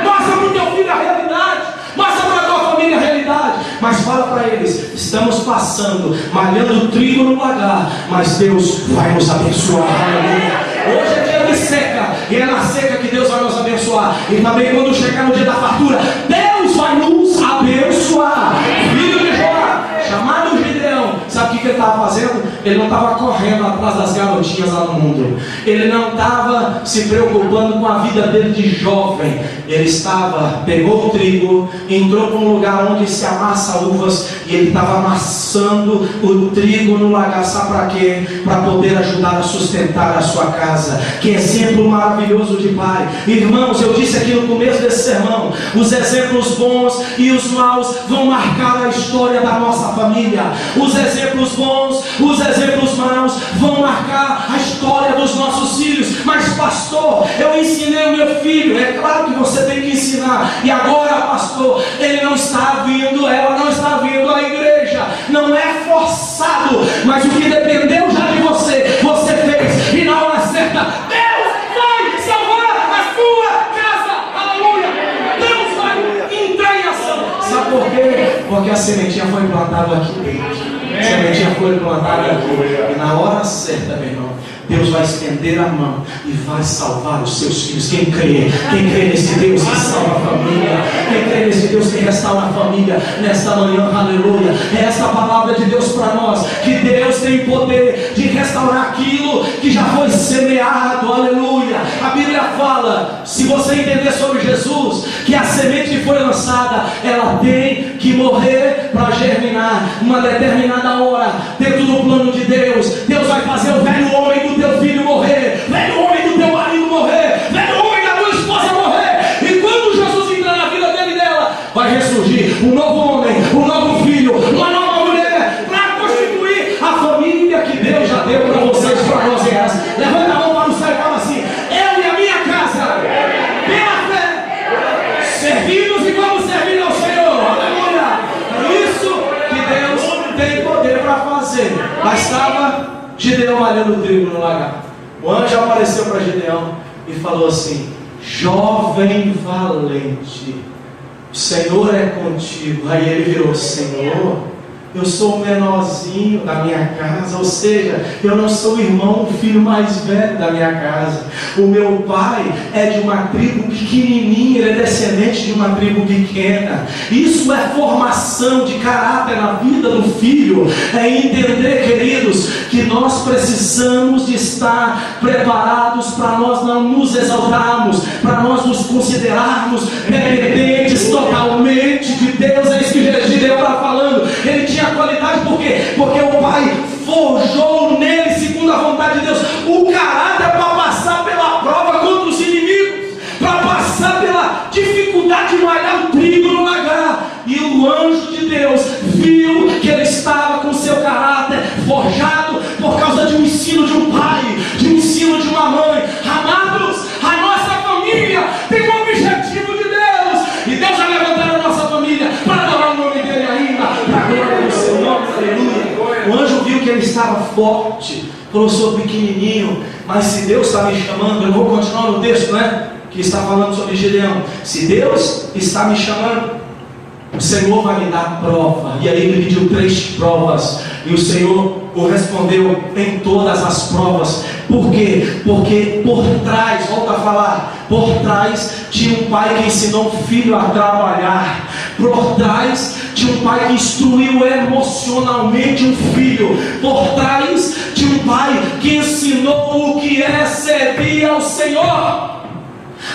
Mostra para o teu filho a realidade, mostra para a tua família a realidade, mas fala para eles: estamos passando, malhando trigo no lagar, mas Deus vai nos abençoar. Aleluia! Hoje é dia de seca, e é na seca que Deus vai nos abençoar, e também quando chegar no dia da fartura, Deus vai nos abençoar. Filho de Joá, chamado Gideão, sabe o que ele estava fazendo? Ele não estava correndo atrás das garotinhas lá no mundo, ele não estava se preocupando com a vida dele de jovem. Ele pegou o trigo, entrou para um lugar onde se amassa uvas, e ele estava amassando o trigo no lagar. Sabe para quê? Para poder ajudar a sustentar a sua casa. Que exemplo maravilhoso de pai. Irmãos, eu disse aqui no começo desse sermão, os exemplos bons e os maus vão marcar a história da nossa família. Os exemplos bons, os exemplos maus vão marcar a história dos nossos filhos. Mas pastor, eu ensinei o meu filho. É claro que você tem que ensinar. E agora, pastor, ele não está vindo, ela não está vindo à igreja. Não é forçado, mas o que dependeu já de você, você fez. E na hora certa, Deus vai salvar a sua casa. Aleluia! Deus vai entrar em ação. Sabe por quê? Porque a sementinha foi plantada aqui dentro. A sementinha foi plantada aqui. E na hora certa, meu irmão, Deus vai estender a mão e vai salvar os seus filhos. Quem crê nesse Deus que salva a família, quem crê nesse Deus que restaura a família, nesta manhã, aleluia. É esta palavra de Deus para nós, que Deus tem poder de restaurar aquilo que já foi semeado, aleluia. A Bíblia fala, se você entender sobre Jesus, que a semente que foi lançada, ela tem que morrer para germinar, uma determinada hora, dentro do plano de Deus. Deus vai fazer o velho homem do teu filho morrer, velho homem do teu marido morrer, velho homem da tua esposa morrer, e quando Jesus entrar na vida dele e dela, vai ressurgir um novo homem, um novo filho, uma nova mulher, para constituir a família que Deus já deu para vocês, para nós em casa. Levanta a mão para o céu e fala assim: eu e a minha casa, pela fé, servimos e vamos servir ao Senhor. Aleluia! É isso que Deus tem poder para fazer. Bastava Gideão malhando o trigo no lagar. O anjo apareceu para Gideão e falou assim: jovem valente, o Senhor é contigo. Aí ele virou: Senhor, eu sou o menorzinho da minha casa, ou seja, eu não sou o irmão, o filho mais velho da minha casa. O meu pai é de uma tribo pequenininha, ele é descendente de uma tribo pequena. Isso é formação de caráter na vida do filho. É entender, queridos, que nós precisamos de estar preparados para nós não nos exaltarmos, para nós nos considerarmos dependentes totalmente de Deus. É isso que Gideão está falando. Ele tinha qualidade, por quê? Porque o pai forjou nele, segundo a vontade de Deus, o caráter para passar pela prova contra os inimigos, para passar pela dificuldade de malhar o trigo no lagar. E o anjo de Deus viu que ele estava com seu caráter forjado por causa de um ensino de um pai, de um ensino de uma mãe. Amados, a nossa família tem um objetivo de Deus, e Deus vai levantar a nossa família para adorar o nome dele ainda, para a glória do seu nome. Aleluia. O anjo viu que ele estava forte, falou: sou pequenininho, mas se Deus está me chamando, eu vou continuar no texto, né? Que está falando sobre Gideão. Se Deus está me chamando, o Senhor vai me dar prova. E aí ele pediu 3 provas, e o Senhor o respondeu em todas as provas. Por quê? Porque por trás, volta a falar, por trás tinha um pai que ensinou o filho a trabalhar. Por trás tinha um pai que instruiu emocionalmente um filho. Por trás tinha um pai que ensinou o que é servir ao Senhor.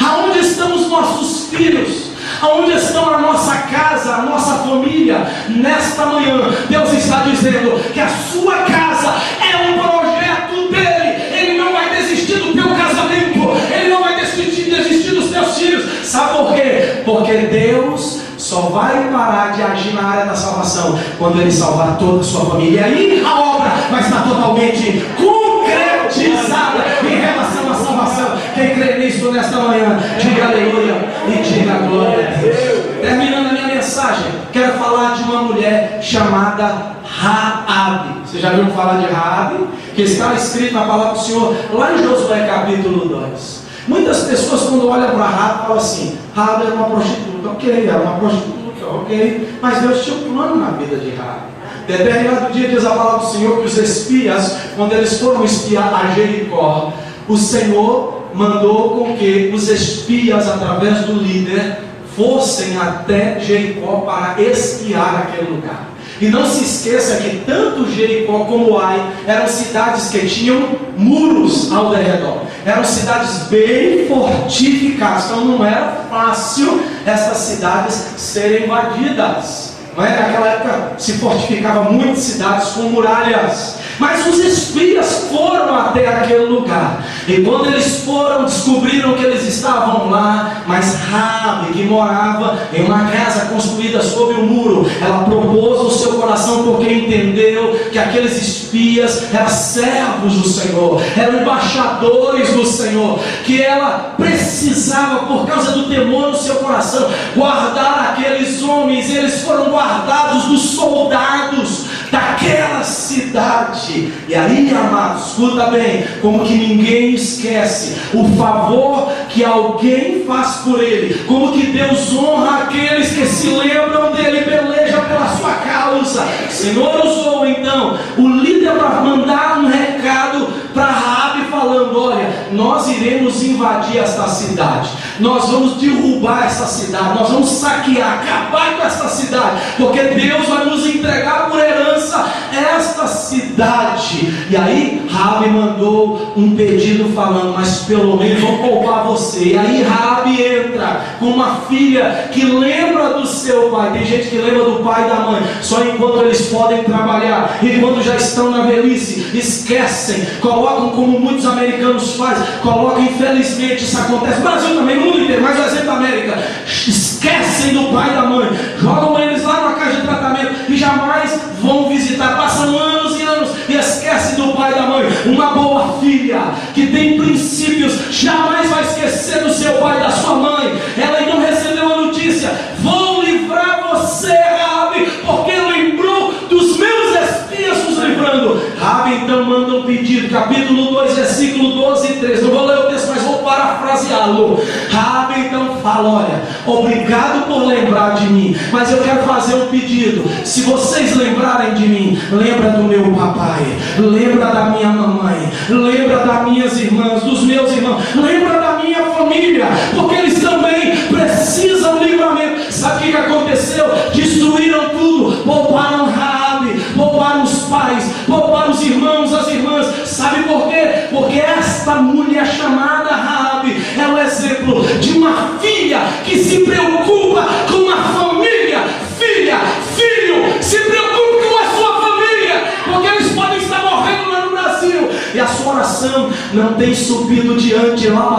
Aonde estão os nossos filhos? Aonde estão a nossa casa, a nossa família? Nesta manhã, Deus está dizendo que a sua casa é um projeto dele. Ele não vai desistir do teu casamento, ele não vai desistir dos teus filhos. Sabe por quê? Porque Deus só vai parar de agir na área da salvação quando ele salvar toda a sua família. E aí a obra vai estar totalmente concretizada em relação à salvação. Quem crê nisso nesta manhã, diga aleluia e diga glória a Deus. Terminando a minha mensagem, quero falar de uma mulher chamada Raabe. Você já viu falar de Raabe? Que está escrito na palavra do Senhor lá em Josué capítulo 2. Muitas pessoas, quando olham para Raabe, falam assim: Raabe era uma prostituta. Ok, era uma prostituta, ok, mas Deus tinha um plano na vida de Raabe. Determinado dia, diz a palavra do Senhor, que os espias, quando eles foram espiar a Jericó, o Senhor mandou com que os espias, através do líder, fossem até Jericó para espiar aquele lugar. E não se esqueça que tanto Jericó como Ai eram cidades que tinham muros ao redor. Eram cidades bem fortificadas. Então não era fácil essas cidades serem invadidas. Naquela época se fortificava muitas cidades com muralhas. Mas os espias foram até aquele lugar. E quando eles foram, descobriram que eles estavam lá. Mas Raabe, que morava em uma casa construída sobre o muro, ela propôs o seu coração, porque entendeu que aqueles espias eram servos do Senhor, eram embaixadores do Senhor, que ela precisava, por causa do temor no seu coração, guardar aqueles homens. Eles foram guardados dos soldados daquela cidade. E aí, amados, escuta bem, como que ninguém esquece o favor que alguém faz por ele, como que Deus honra aqueles que se lembram dele, peleja pela sua causa. O Senhor usou então o líder para mandar um recado para Raabe, falando: olha, nós iremos invadir esta cidade, nós vamos derrubar essa cidade, nós vamos saquear, acabar com esta cidade, porque Deus vai nos entregar por herança esta cidade. E aí Raabe mandou um pedido falando: mas pelo menos vou poupar você. E aí Raabe entra com uma filha que lembra do seu pai. Tem gente que lembra do pai e da mãe só enquanto eles podem trabalhar, e quando já estão na velhice esquecem, colocam, como muitos americanos fazem, colocam, infelizmente isso acontece no Brasil também, no mundo inteiro, mas o exemplo da América, esquecem do pai e da mãe, jogam eles lá numa casa de tratamento e jamais vão visitar. Passam anos e anos e esquecem do pai e da mãe. Uma boa filha que tem princípios jamais vai esquecer do seu pai e da sua mãe. Ela então recebeu a notícia: vou livrar você, Raabe, porque lembrou dos meus espias nos livrando. Raabe então manda um pedido, capítulo 2, versículo 12 e 13. Não vou ler o texto, mas vou parafraseá-lo. Raabe então fala: olha, obrigado por lembrar de mim, mas eu quero fazer um pedido. Se vocês lembrarem de mim, lembra do meu papai, lembra da minha mamãe, lembra das minhas irmãs, dos meus irmãos, lembra da minha família, porque eles também precisam de livramento. Sabe o que aconteceu? Destruíram tudo, pouparam Raabe, pouparam os pais, pouparam os irmãos, as irmãs. Sabe por quê? Porque esta mulher chamada Raabe é o exemplo de uma filha que se preocupa com a família. Filha, filho, se preocupe com a sua família, porque eles podem estar morrendo lá no Brasil e a sua oração não tem subido diante lá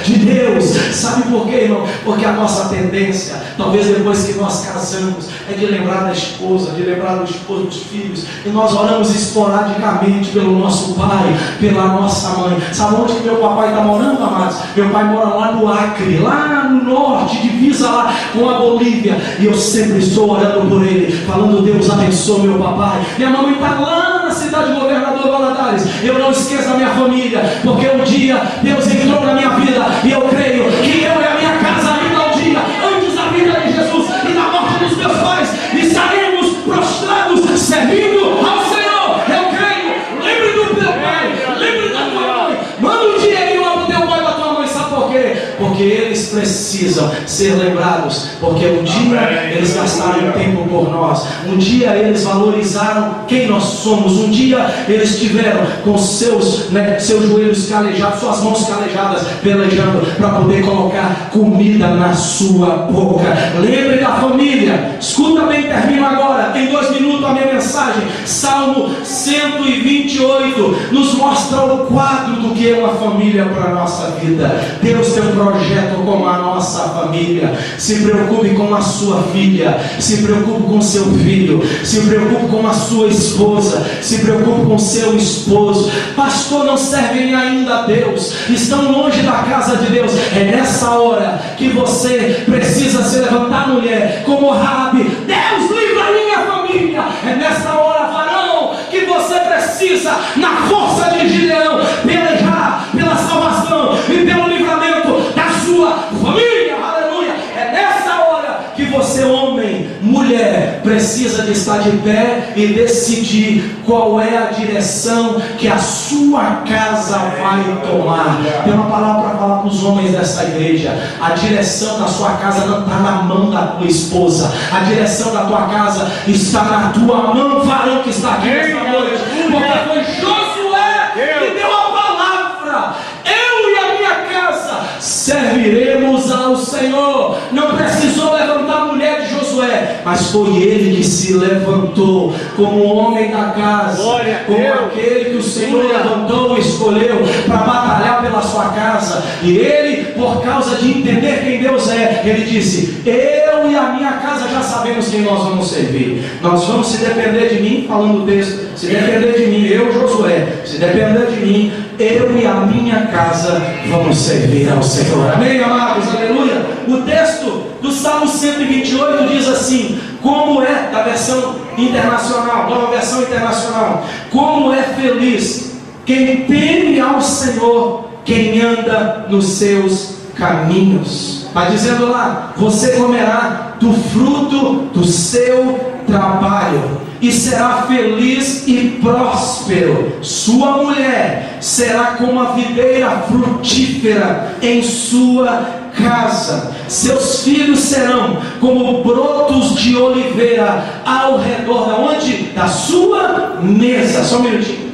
de Deus. Sabe por quê, irmão? Porque a nossa tendência, talvez depois que nós casamos, é de lembrar da esposa, de lembrar do esposo, dos filhos, e nós oramos esporadicamente pelo nosso pai, pela nossa mãe. Sabe onde que meu papai está morando, amados? Meu pai mora lá no Acre, lá no norte, divisa lá com a Bolívia, e eu sempre estou orando por ele, falando: Deus abençoe meu papai. Minha mamãe está lá na cidade de Governador Valadares. Eu não esqueço da minha família, porque um dia Deus entrou na minha vida, e eu creio que eu e a minha casa ainda um dia, antes da vida de Jesus e da morte dos meus pais, estaremos prostrados servindo ao Senhor. Eu creio. Lembre do teu pai, lembre da tua mãe, manda um dinheirinho lá pro teu pai e da tua mãe. Sabe por quê? Porque eles precisam ser lembrados, porque um dia eles gastaram tempo por nós, um dia eles valorizaram quem nós somos, um dia eles tiveram com seus joelhos calejados, suas mãos calejadas, pelejando para poder colocar comida na sua boca. Lembre da família. Escuta bem, termino agora, em 2 minutos a minha mensagem. Salmo 128 nos mostra o quadro do que é uma família para a nossa vida. Deus tem um projeto com a nossa família. Se preocupe com a sua filha, se preocupe com seu filho, se preocupe com a sua esposa, se preocupe com seu esposo. Pastor, não servem ainda a Deus, estão longe da casa de Deus. É nessa hora que você precisa se levantar, mulher, como Raabe: Deus, livra a minha família. É nessa hora, varão, que você precisa, na força de Gideão, pelejar pela salvação e pelo livramento da sua família. Aleluia. É nessa hora que você, homem, mulher, precisa de estar de pé e decidir qual é a direção que a sua casa vai tomar. Tem uma palavra para falar para os homens dessa igreja: a direção da sua casa não está na mão da tua esposa, a direção da tua casa está na tua mão, varão que está aqui nesta noite, porque foi Josué que deu a palavra: eu e a minha casa serviremos ao Senhor. Não precisou levantar a mulher de Josué, mas foi ele que se levantou como homem da casa, como aquele que o Senhor levantou e escolheu para batalhar pela sua casa. E ele, por causa de entender quem Deus é, ele disse: eu e a minha casa já sabemos quem nós vamos servir. Nós vamos, se depender de mim, falando o texto, se depender de mim, eu, Josué, se depender de mim, eu e a minha casa vamos servir ao Senhor. Amém, amados? Aleluia. O texto do Salmo 128 diz assim, como é, da versão internacional, nova versão internacional: como é feliz quem teme ao Senhor, quem anda nos seus caminhos. Vai dizendo lá: você comerá do fruto do seu trabalho e será feliz e próspero. Sua mulher será como a videira frutífera em sua casa. Seus filhos serão como brotos de oliveira ao redor da onde? Da sua mesa. Só um minutinho.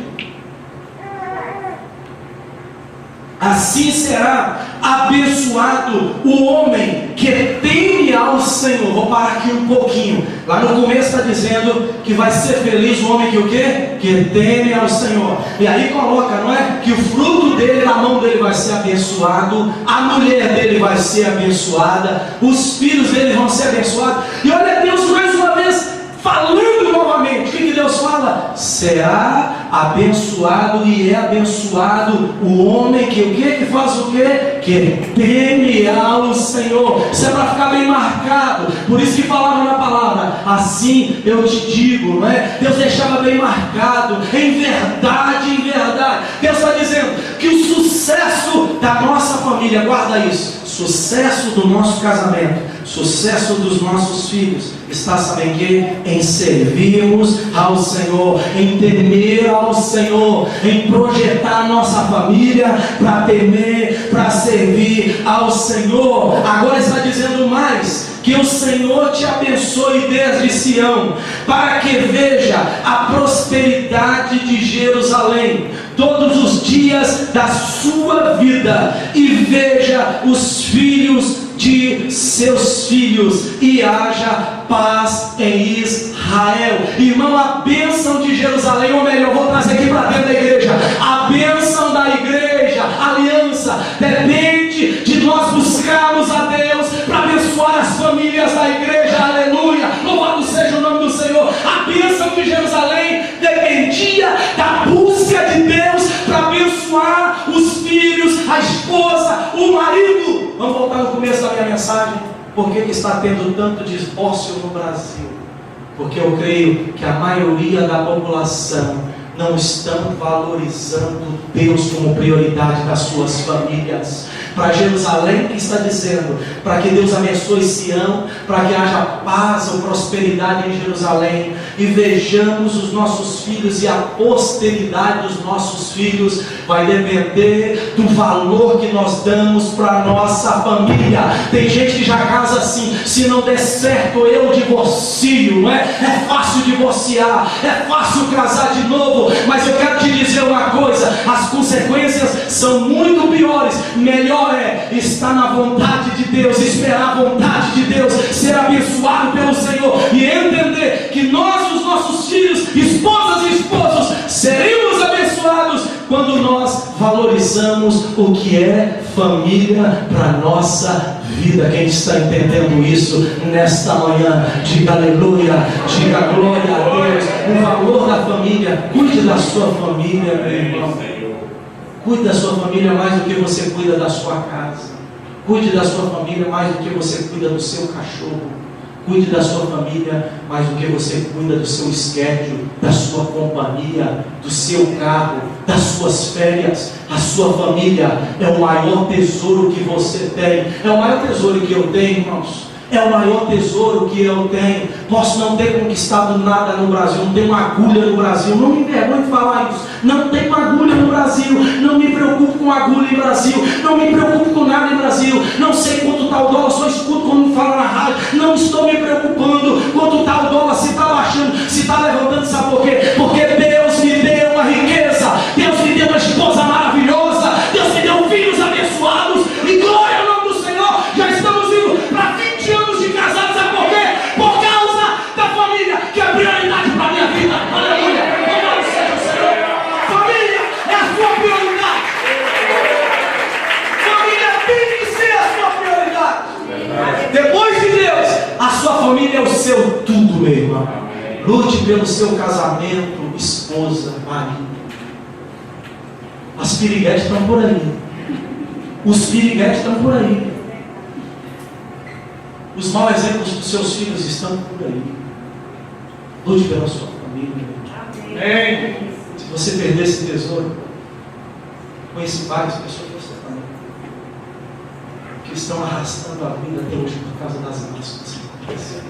Assim será abençoado o homem que teme ao Senhor. Vou parar aqui um pouquinho. Lá no começo está dizendo que vai ser feliz o homem que o quê? Que teme ao Senhor. E aí coloca, não é? Que o fruto dele, na mão dele vai ser abençoado, a mulher dele vai ser abençoada, os filhos dele vão ser abençoados. E olha Deus mais uma vez falando novamente. O que Deus fala? Será abençoado e é abençoado o homem que o quê? Que faz o quê? Que teme ao Senhor. Isso é para ficar bem marcado. Por isso que falava na palavra: assim eu te digo, não é? Deus deixava bem marcado, em verdade, em verdade. Deus está dizendo que o sucesso sucesso do nosso casamento, sucesso dos nossos filhos, está, sabem que? Em servirmos ao Senhor, em temer ao Senhor, em projetar a nossa família para temer, para servir ao Senhor. Agora está dizendo mais: que o Senhor te abençoe desde Sião, para que veja a prosperidade de Jerusalém todos os dias da sua vida, e veja os filhos de seus filhos, e haja paz em Israel. Irmão, a bênção de Jerusalém, ou melhor, vou trazer aqui para dentro da igreja, a bênção da igreja, a aliança, depende de nós buscarmos a Deus para abençoar as famílias da igreja. Aleluia, louvado seja o nome do Senhor. A bênção de Jerusalém dependia da busca de Deus para abençoar os filhos, a esposa, o marido. Vamos voltar no começo da minha mensagem. Por que está tendo tanto divórcio no Brasil? Porque eu creio que a maioria da população não estão valorizando Deus como prioridade das suas famílias. Para Jerusalém que está dizendo, para que Deus abençoe Sião, para que haja paz ou prosperidade em Jerusalém, e vejamos os nossos filhos, e a posteridade dos nossos filhos vai depender do valor que nós damos para a nossa família. Tem gente que já casa assim: se não der certo eu divorcio, não é? É fácil divorciar, é fácil casar de novo, mas eu quero te dizer uma coisa: as consequências são muito piores. Melhor é estar na vontade de Deus, esperar a vontade de Deus, ser abençoado pelo Senhor, e entender que nós, os nossos filhos, esposas e esposos, seremos abençoados quando nós valorizamos o que é família para a nossa vida. Quem está entendendo isso nesta manhã, diga aleluia, diga glória a Deus. O valor da família. Cuide da sua família, meu irmão. Cuide da sua família mais do que você cuida da sua casa. Cuide da sua família mais do que você cuida do seu cachorro. Cuide da sua família mais do que você cuida do seu schedule, da sua companhia, do seu carro, das suas férias. A sua família é o maior tesouro que você tem. É o maior tesouro que eu tenho, irmãos. É o maior tesouro que eu tenho. Posso não ter conquistado nada no Brasil, não tenho uma agulha no Brasil, não me envergonho de falar isso. Não tenho agulha no Brasil, não me preocupo com agulha em Brasil, não me preocupo com nada em Brasil. Não sei quanto está o dólar, só escuto quando me fala na rádio. Não estou me preocupando quanto está o dólar, se está baixando, se está levantando. Sabe por quê? Porque Deus me deu uma riqueza, Deus me deu uma esposa maravilhosa, Deus me deu filhos abençoados, e glória ao nome do Senhor. Já estamos indo para 20 anos de casados. Sabe por quê? Por causa da família, que é prioridade para a minha vida. Aleluia, louvado seja o Senhor. Família é a sua prioridade. Família tem que ser a sua prioridade. Depois de Deus, a sua família é o seu tudo, meu irmão. Lute pelo seu casamento, esposa, marido. As piriguetes estão por aí. Os piriguetes estão por aí. Os maus exemplos dos seus filhos estão por aí. Lute pela sua família. Amém. Se você perder esse tesouro, conheci várias pessoas que você também, que estão arrastando a vida até hoje por causa das más consequências.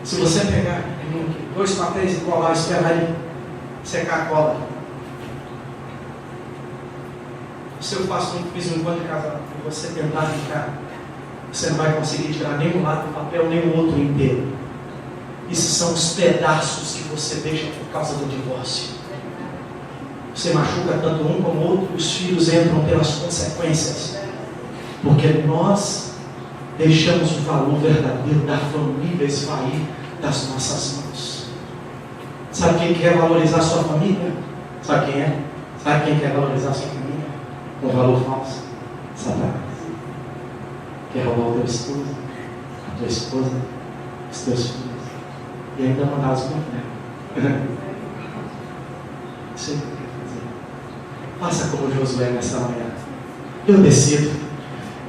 Se você pegar 2 papéis e colar, esperar ele secar a cola. Se eu fiz um encontro de casamento e você tentar ficar, você não vai conseguir tirar nem um lado do papel, nem o outro inteiro. Esses são os pedaços que você deixa por causa do divórcio. Você machuca tanto um como o outro, os filhos entram pelas consequências. Porque nós deixamos o valor verdadeiro da família esvair das nossas mãos. Sabe quem quer valorizar a sua família? Sabe quem é? Sabe quem quer valorizar a sua família? Com valor falso? Satanás. Quer roubar o teu esposo, a tua esposa, os teus filhos, e ainda mandar os condenar. Isso é o que eu quero fazer. Faça como Josué nessa manhã. Eu decido.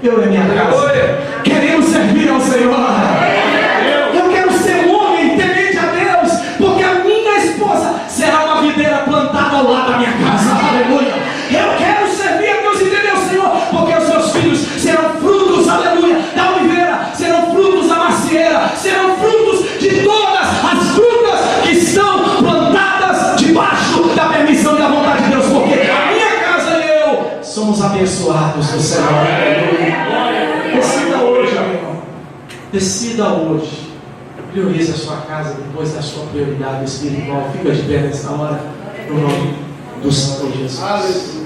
Eu e minha casa queremos servir ao Senhor. Eu quero ser um homem temente a Deus, porque a minha esposa será uma videira plantada ao lado da minha casa. Aleluia. Eu quero servir a Deus, entendeu, Senhor? Porque abençoados do Senhor. Decida hoje, meu irmão. Decida hoje. Priorize a sua casa depois da sua prioridade espiritual. Fica de pé nessa hora, no nome do Senhor Jesus.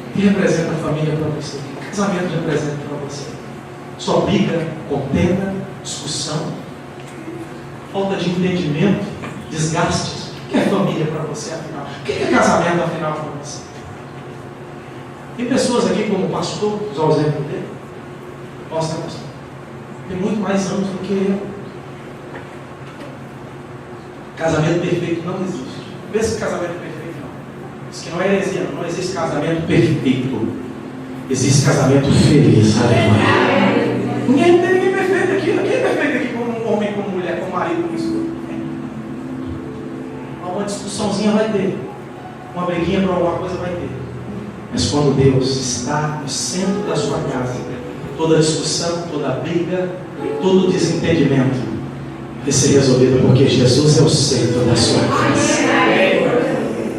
O que representa a família para você? O que casamento representa para você? Só briga, contenda, discussão, falta de entendimento, desgastes. O que é família para você afinal? O que é casamento afinal para você? Tem pessoas aqui como pastor, usar o exemplo dele. Posso ter pastor? Tem muito mais anos do que eu. Casamento perfeito não existe. Pensa que casamento perfeito não. Isso que não é heresia, não existe casamento perfeito. Existe casamento feliz. Aleluia. Ninguém tem ninguém perfeito aqui. Ninguém é perfeito aqui como homem, como mulher, como marido, como esposa. Uma discussãozinha vai ter. Uma briguinha para alguma coisa vai ter. Mas quando Deus está no centro da sua casa, toda discussão, toda briga, todo desentendimento vai ser resolvido, porque Jesus é o centro da sua casa.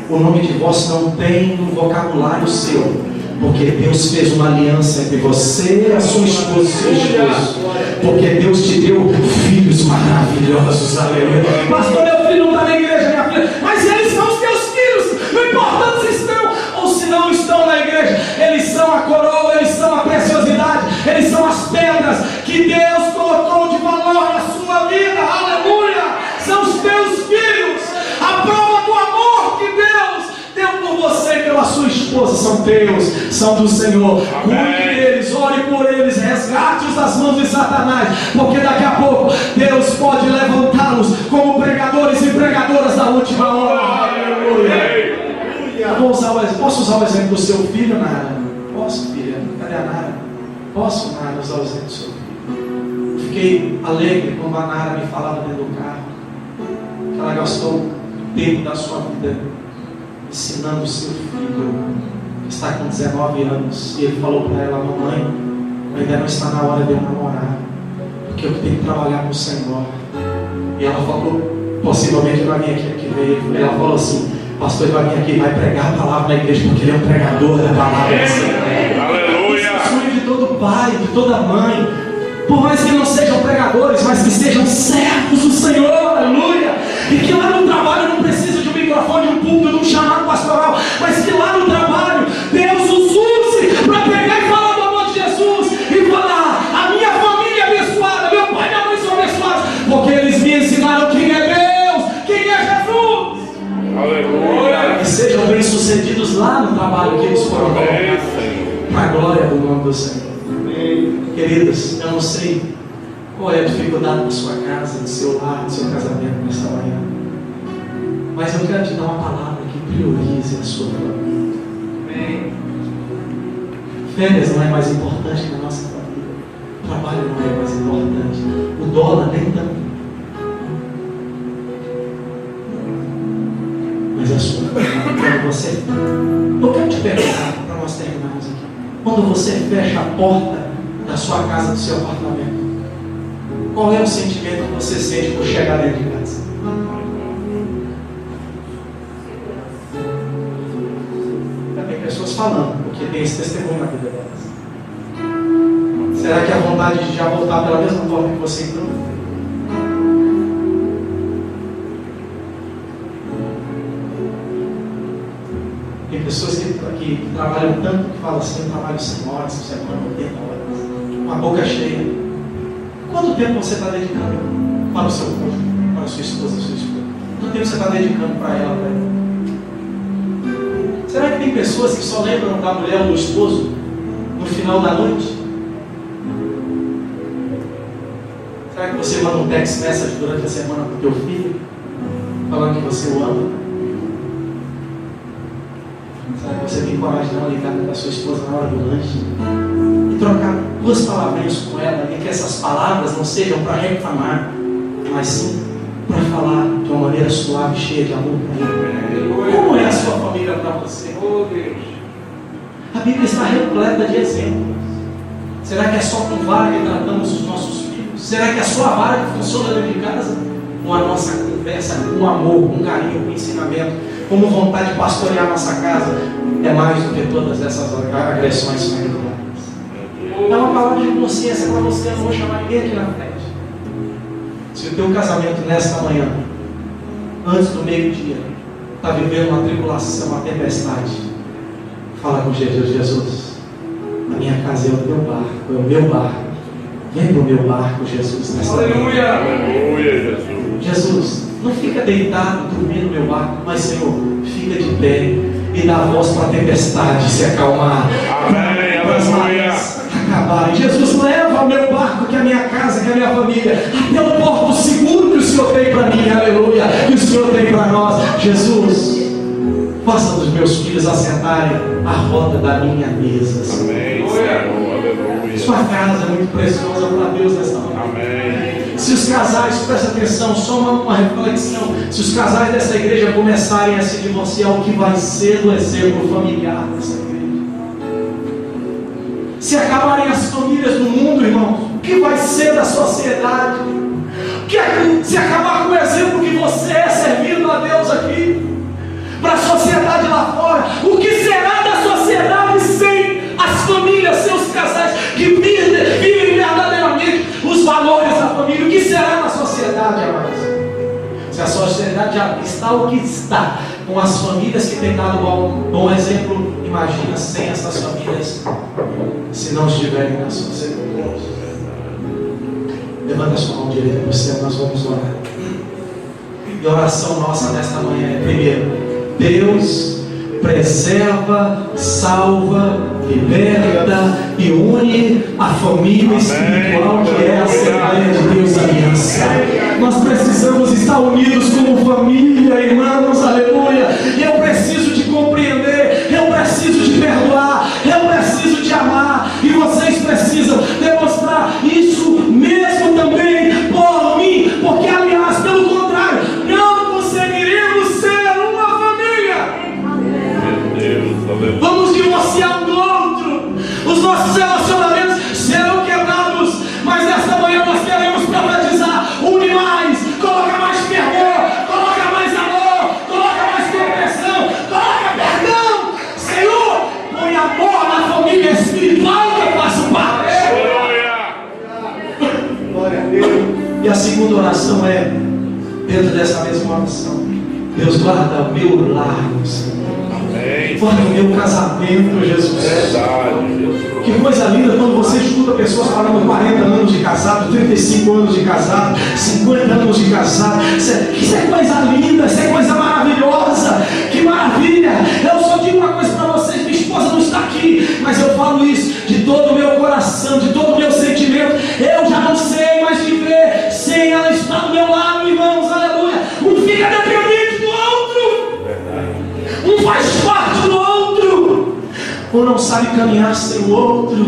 O nome de divórcio não tem no vocabulário seu, porque Deus fez uma aliança entre você, a sua esposa e seu esposo. Porque Deus te deu filhos maravilhosos. Aleluia. Pastor, meu filho não está na igreja, minha filha, mas eles são os teus filhos. Não importa se estão ou se não estão na igreja, eles são a coroa, eles são a preciosidade, eles são as pedras que Deus colocou de valor na sua vida. Aleluia. São os teus filhos. A prova do amor que Deus deu por você e pela sua esposa são teus, são do Senhor. Cuide deles, ore por eles, resgate-os das mãos de Satanás, porque daqui a pouco Deus pode levantá-los como pregadores e pregadoras da última hora. Aleluia. Eu vou usar o exemplo. Posso usar o exemplo do seu filho, Nara? Posso, filha? Cadê a Nara? Posso, Nara, usar o exemplo do seu filho? Fiquei alegre quando a Nara me falava dentro do carro que ela gastou o tempo da sua vida ensinando o seu filho, que está com 19 anos, e ele falou para ela: mamãe, ainda não está na hora de eu namorar, porque eu tenho que trabalhar com o Senhor. E ela falou, possivelmente ele vai vir aqui ver. Ela falou assim: pastor, ele vai vir aqui e vai pregar a palavra na igreja, porque ele é um pregador da palavra do Senhor. Aleluia! Esse é o sonho de todo pai, de toda mãe, por mais que não sejam pregadores, mas que sejam servos do Senhor. Aleluia! E que lá no trabalho não precisa de um microfone, de um púlpito, de um chamado pastoral, mas que lá no trabalho Deus os use para pegar e falar do amor de Jesus e falar: a minha família é abençoada, meu pai e minha mãe são abençoados, porque eles me ensinaram quem é Deus, quem é Jesus. Aleluia! E sejam bem-sucedidos lá no trabalho que eles foram colocados, para a glória do nome do Senhor. Queridos, eu não sei qual é a dificuldade da sua casa, do seu lar, do seu casamento nessa manhã, mas eu quero te dar uma palavra que priorize a sua família. Férias não é mais importante na nossa família, o trabalho não é mais importante, o dólar nem tanto, mas a sua família. Quando você, eu quero te perguntar, para nós terminarmos aqui, quando você fecha a porta da sua casa, do seu apartamento, qual é o sentimento que você sente por chegar dentro de casa? Já tem pessoas falando, porque tem esse testemunho na vida delas. Será que a vontade de já voltar pela mesma forma que você entrou? Tem pessoas que trabalham tanto que falam assim: eu trabalho 100 horas por semana, 80 horas, uma boca cheia. Quanto tempo você está dedicando para o seu cônjuge, para a sua esposa, sua esposa? Quanto tempo você está dedicando para ela, para ele? Será que tem pessoas que só lembram da mulher ou do esposo no final da noite? Será que você manda um text message durante a semana para o teu filho, falando que você o ama? Será que você tem coragem de dar uma ligada para a sua esposa na hora do lanche? E trocar duas palavrinhas com ela, e que essas palavras não sejam para reclamar, mas sim para falar de uma maneira suave, cheia de amor para ela. Como é a sua família para você? Oh, Deus. A Bíblia está repleta de exemplos. Será que é só com vara que tratamos os nossos filhos? Será que é só a vara que funciona dentro de casa? Ou a nossa conversa com amor, com carinho, com ensinamento, com vontade de pastorear a nossa casa? é mais do que todas essas agressões familiares. É uma palavra de consciência para você. Eu não vou chamar ninguém aqui na frente. Se o teu casamento nesta manhã, antes do meio-dia, está vivendo uma tribulação, uma tempestade, fala com Jesus: Jesus, a minha casa é o meu barco, é o meu barco. Vem para o meu barco, Jesus, nesta manhã. Aleluia, Jesus. Jesus, não fica deitado, dormindo no meu barco, mas Senhor, fica de pé e dá voz para a tempestade se acalmar. Amém, aleluia. Acabarem. Jesus, leva o meu barco, que é a minha casa, que é a minha família, até o porto seguro que o Senhor tem para mim, aleluia, que o Senhor tem para nós. Jesus, faça dos meus filhos assentarem à roda da minha mesa, Senhor. Amém, Senhor, aleluia. Sua casa é muito preciosa para Deus nesta manhã. Amém. Se os casais, presta atenção, só uma reflexão, se os casais dessa igreja começarem a se divorciar, o que vai ser do exemplo familiar dessa igreja? Se acabarem as famílias no mundo, irmãos, o que vai ser da sociedade? Se acabar com o exemplo que você é servindo a Deus aqui, para a sociedade lá fora, o que será da sociedade sem as famílias, seus casais que vivem verdadeiramente os valores da família? O que será na sociedade, amados? Se a sociedade já está o que está, com as famílias que têm dado bom exemplo, imagina sem essas famílias, se não estiverem na sociedade. Levanta a sua mão direita para o céu, nós vamos orar. E a oração nossa nesta manhã é: primeiro, Deus preserva, salva, liberta e une a família espiritual que é a Assembleia de Deus Aliança. Nós precisamos estar unidos como família, irmãos, aleluia. E eu preciso de compreender, eu preciso de perdoar, eu preciso de amar, e vocês precisam demonstrar isso mesmo também por mim, porque aliás, pelo contrário, não conseguiremos ser uma família. Vamos divorciar um do outro, os nossos relacionamentos serão quebrados, mas nesta manhã nós queremos profetizar: une mais, coloca mais fervor, coloca mais amor, coloca mais compreensão, coloca perdão. Senhor, põe amor na família espiritual que eu faço parte. Glória a Deus. E a segunda oração é, dentro dessa mesma oração: Deus, guarda o meu lar, Senhor. Guarda o meu casamento, Jesus. Que coisa linda quando você escuta pessoas falando 40 anos de casado, 35 anos de casado, 50 anos de casado. Isso é coisa linda, isso é coisa maravilhosa. Que maravilha! Eu só digo uma coisa para vocês: minha esposa não está aqui, mas eu falo isso de todo o meu coração, de todo o meu sentimento. Eu já não sei mais viver sem ela estar do meu lado, irmãos, aleluia. Um fica dependente do outro, um faz parte do outro, ou não sabe caminhar sem o outro.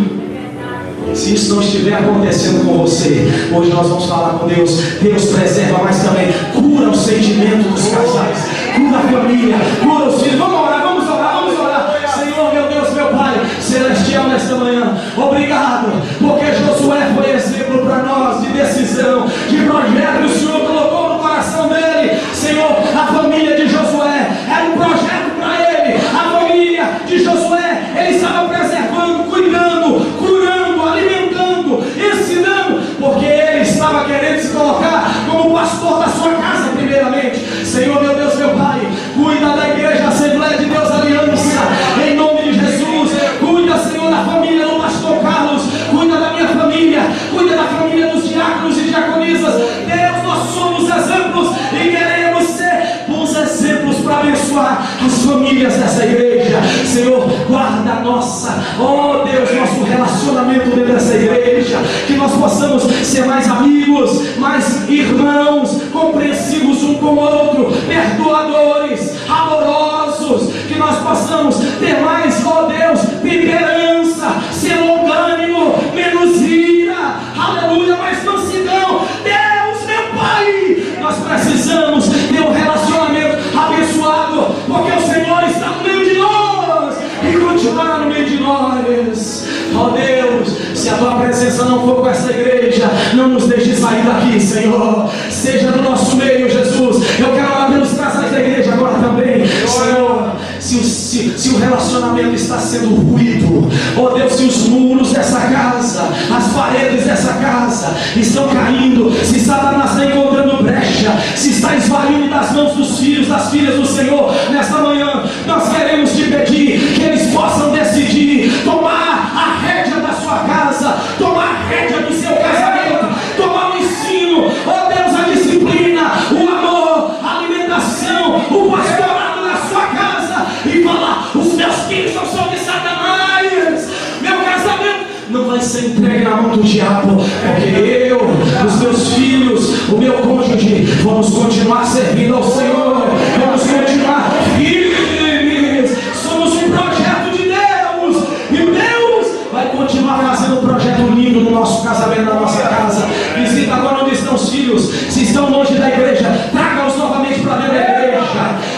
Se isso não estiver acontecendo com você, hoje nós vamos falar com Deus. Deus preserva, mas também cura o sentimento dos casais, cura a família, cura os filhos. Vamos orar, vamos orar, vamos orar. Senhor, meu Deus, meu Pai celestial, nesta manhã, obrigado, porque Josué foi exemplo para nós de decisão, de projeto que o Senhor colocou no coração dele. Senhor, a família de Josué era um projeto para ele. A família de Josué, ele estava preservando, cuidando, curando, alimentando, ensinando, porque ele estava querendo se colocar como pastor da sua casa primeiramente. Senhor, meu Deus, meu Pai, cuida da igreja Assembleia de Deus Aliança, em nome de Jesus. Cuida, Senhor, da família do pastor Carlos, cuida da minha família, cuida da família dos diáconos e diaconisas. Deus, nós somos exemplos e queremos ser bons exemplos para abençoar as famílias dessa igreja. Senhor, guarda a nossa, oh Deus, nosso relacionamento dentro dessa igreja, que nós possamos ser mais amigos, mais irmãos, compreensivos um com o outro, perdoadores, amorosos, que nós possamos ter mais, oh Deus, temperança, ser longânimo, menos ira, aleluia, mais mansidão. Deus, meu Pai, nós precisamos ter um relacionamento abençoado, porque o Senhor está no meio de nós e continuará no meio de nós. Ó Deus, se a tua presença não for com essa igreja, não nos deixe sair daqui, Senhor. Seja no nosso meio, Jesus. Eu quero orar pelos casais da igreja agora também, Senhor. Se se o relacionamento está sendo ruído, oh Deus, se os muros dessa casa, as paredes dessa casa estão caindo, se Satanás está encontrando brecha, se está esvaindo das mãos dos filhos, das filhas do Senhor, nesta manhã, nós queremos te pedir que eles possam decidir tomar a rédea da sua casa, tomar a rédea do seu casamento, tomar o ensino, oh Deus, a disciplina, o amor, a alimentação, o pastorado na sua casa, e falar: os meus filhos não são de Satanás, meu casamento não vai ser entregue na mão do diabo, porque eu, os meus filhos, o meu cônjuge, vamos continuar servindo ao Senhor, vamos continuar firmes, somos um projeto de Deus, e Deus vai continuar fazendo um projeto lindo no nosso casamento, na nossa casa. Visita agora onde estão os filhos, se estão longe da igreja, traga-os novamente para dentro da igreja.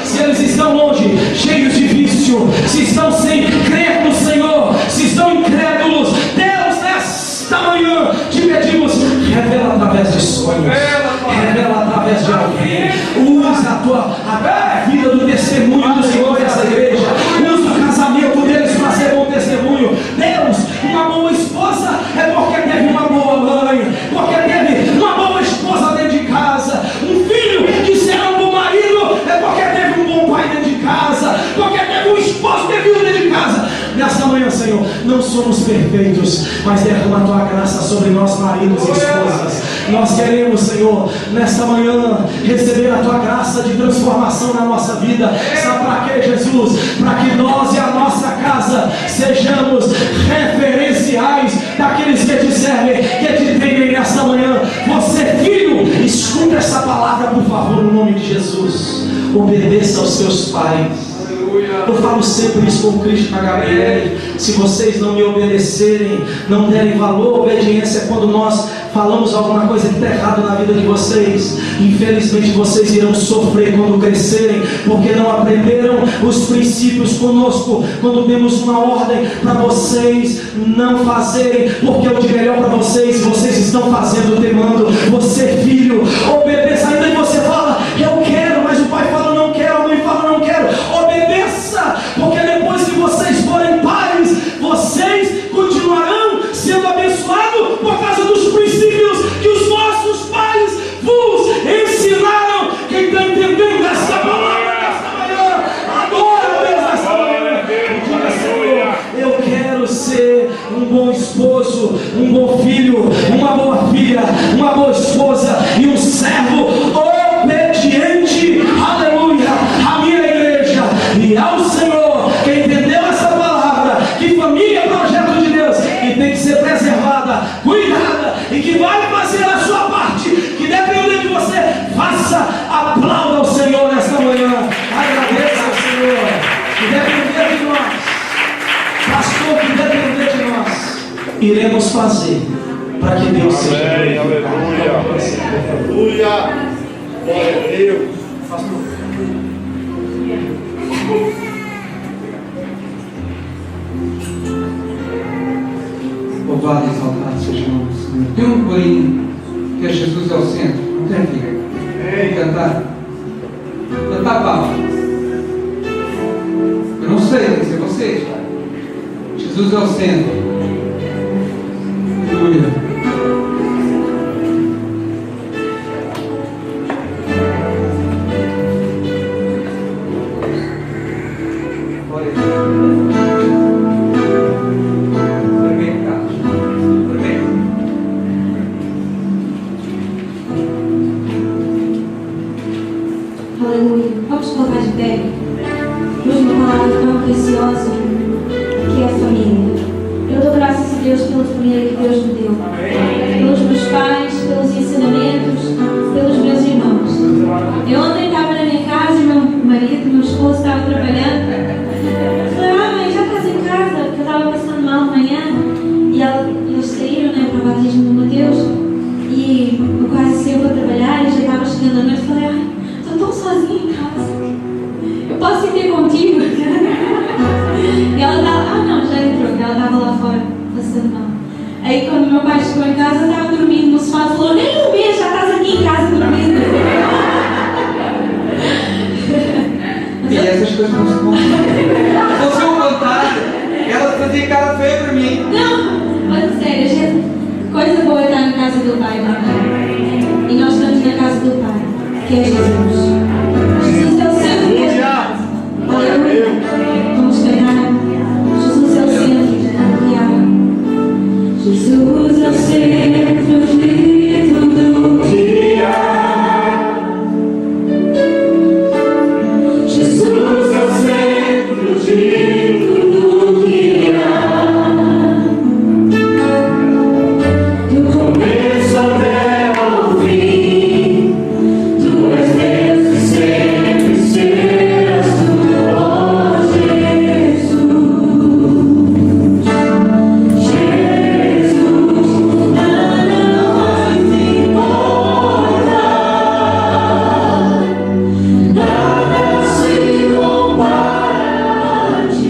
Se eles estão longe, cheios de vício, se estão sem crer no Senhor, se estão incrédulos, Deus, nesta manhã te pedimos, revela através de sonhos, revela através de alguém, usa a vida do testemunho do Senhor nessa igreja, usa o casamento deles para ser bom testemunho. Deus, uma boa esposa é porque teve uma boa mãe, porque teve uma boa esposa dentro de casa. Um filho que será um bom marido é porque teve um bom pai dentro de casa, porque teve um esposo devido dentro de casa. Nesta manhã, Senhor, não somos perfeitos, mas derrama a tua graça sobre nós, maridos e esposas. Nós queremos, Senhor, nesta manhã, receber a tua graça de transformação na nossa vida. Sabe para quê, Jesus? Para que nós e a nossa casa sejamos referenciais daqueles que te servem, que te temem nesta manhã. Você, filho, escuta essa palavra, por favor, no nome de Jesus. Obedeça aos seus pais. Eu falo sempre isso com o Cristo na Gabriel. Se vocês não me obedecerem, não derem valor, obediência é quando nós falamos alguma coisa que está errada na vida de vocês. Infelizmente vocês irão sofrer quando crescerem, porque não aprenderam os princípios conosco, quando demos uma ordem para vocês não fazerem, porque é o de melhor para vocês, vocês estão fazendo, temando. Você, filho, obedeça. Ainda que você fala, eu quero, mas o pai fala, não quero, a mãe fala, não quero. Obedeça, porque depois que vocês forem pais, vocês continuarão sendo abençoados por causa dos princípios que os nossos pais vos ensinaram. Quem está entendendo essa palavra nesta manhã, adora Deus nesta manhã e diga: Senhor, eu quero ser um bom esposo, um bom filho, uma boa filha, uma boa esposa e um servo obediente, aleluia, à minha igreja e ao Senhor. Quem entendeu essa palavra, que família é projeto de Deus, que tem que ser preservada, cuidada, e que vai fazer a sua parte, que depender de você, faça, aplauda ao Senhor nesta manhã, agradeça ao Senhor. Que depender de nós, pastor, que depender de nós, iremos fazer para que Deus seja glorificado. Aleluia. Glória a Deus. Louvado e exaltado seja o nome do Senhor. Tem um corinho que é Jesus é o centro. Não tem, filha? Vamos cantar? Cantar, Paulo. Eu não sei, tem que ser vocês. Jesus é o centro. Aleluia. Aleluia. Vamos colocar de pé. Uma palavra tão preciosa que é a família. Eu dou graças a Deus pela família que Deus me deu. Pelos meus pais, pelos ensinamentos, pelos meus irmãos. Eu ontem estava na minha casa e meu marido, meu esposo, estava trabalhando. Eu falei: mãe, já estás em casa? Porque eu estava passando mal amanhã. E eles saíram, para o batismo do Mateus. E eu quase saí para trabalhar e já estava chegando a noite. Eu falei: estou tão sozinha em casa. Eu posso ir ter contigo? E ela estava, não, já entrou. Ela estava lá fora, passando mal. Aí quando meu pai chegou em casa, eu estava dormindo no sofá. Falou: nem um mês, já estás aqui em casa dormindo. E essas coisas não se contam. fazia cara feia para mim. Não, mas sério, gente, coisa boa é estar na casa do Pai, não é? E nós estamos na casa do Pai, que é Jesus. Jesus é o centro da casa. Aleluia. Vamos cantar. Jesus é o centro de tudo. Jesus é o centro de tudo. Jesus é o centro de tudo que há. Do começo até o fim, tu és Deus e sempre serás tu, ó Jesus. Jesus, nada mais importa, nada se compara a ti.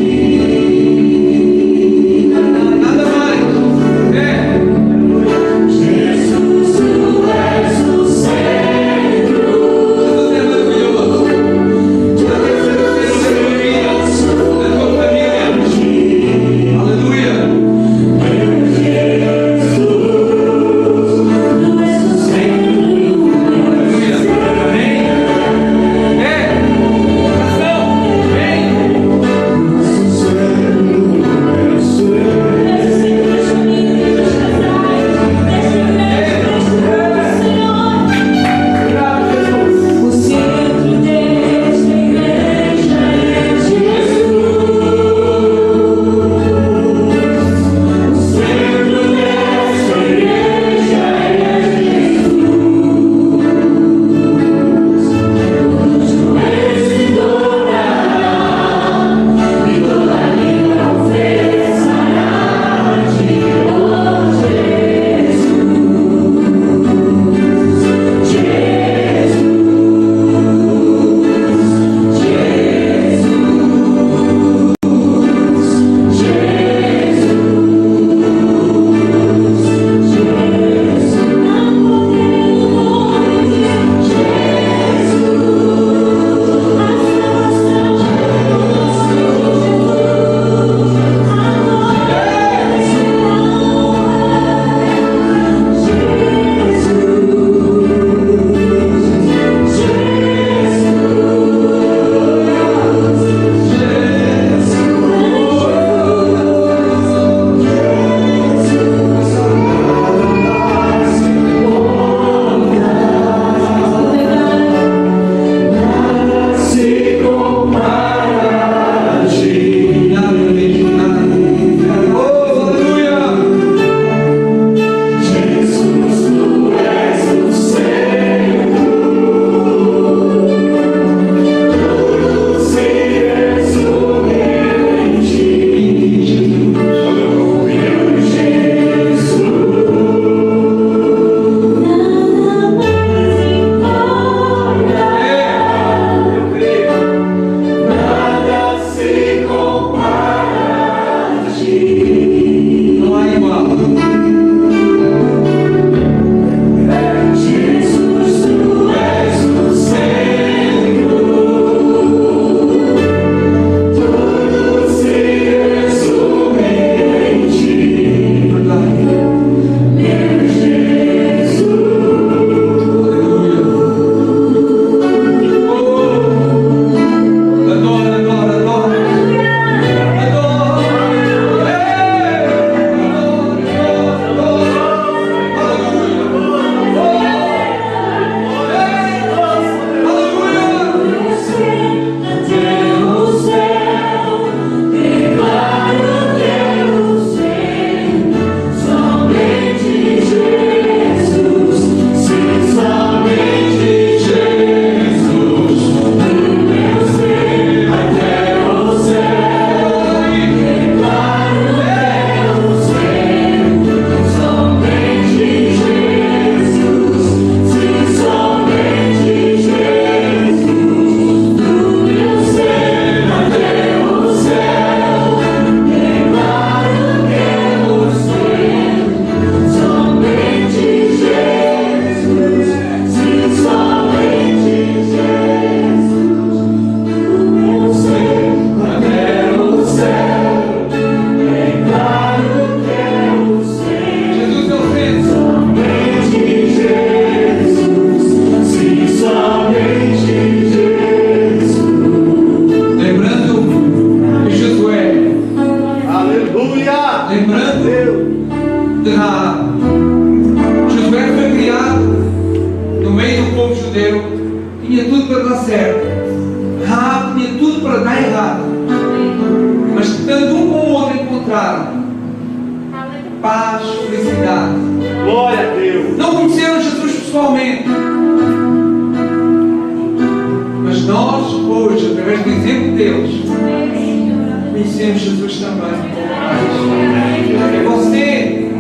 conhecemos Jesus também um pouco mais. E você,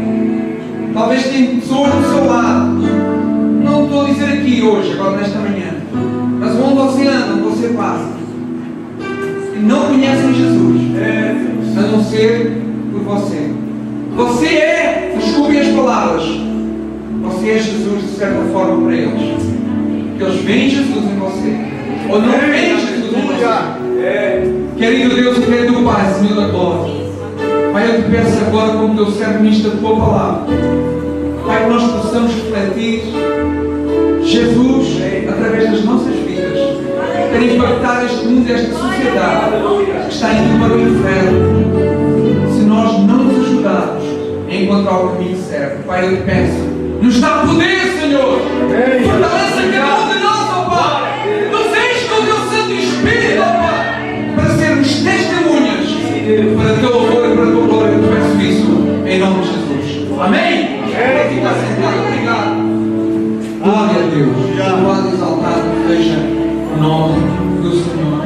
talvez tenha pessoas do seu lado, não estou a dizer aqui hoje, agora nesta manhã, mas onde você anda, onde você passa, e não conhecem Jesus, a não ser por você. Você é, desculpem as palavras, você é Jesus de certa forma para eles. Porque eles veem Jesus em você, ou não veem Jesus em você. Querido Deus, em nome do Pai, Senhor da glória, Pai, eu te peço agora, como teu servo ministro da tua palavra, Pai, que nós possamos refletir Jesus através das nossas vidas, para impactar este mundo, esta sociedade que está indo para o inferno, se nós não nos ajudarmos a encontrar o caminho certo. Pai, eu te peço, nos dá poder, Senhor, fortalece cada um de nós, ó Pai, nos enche com o teu Santo Espírito, ó Pai, para sermos testemunhas para o teu louvor e para a tua glória. Eu te peço isso em nome de Jesus. Amém? Fica sentado, obrigado. Glória a Deus. Louvado e exaltado seja o nome do Senhor.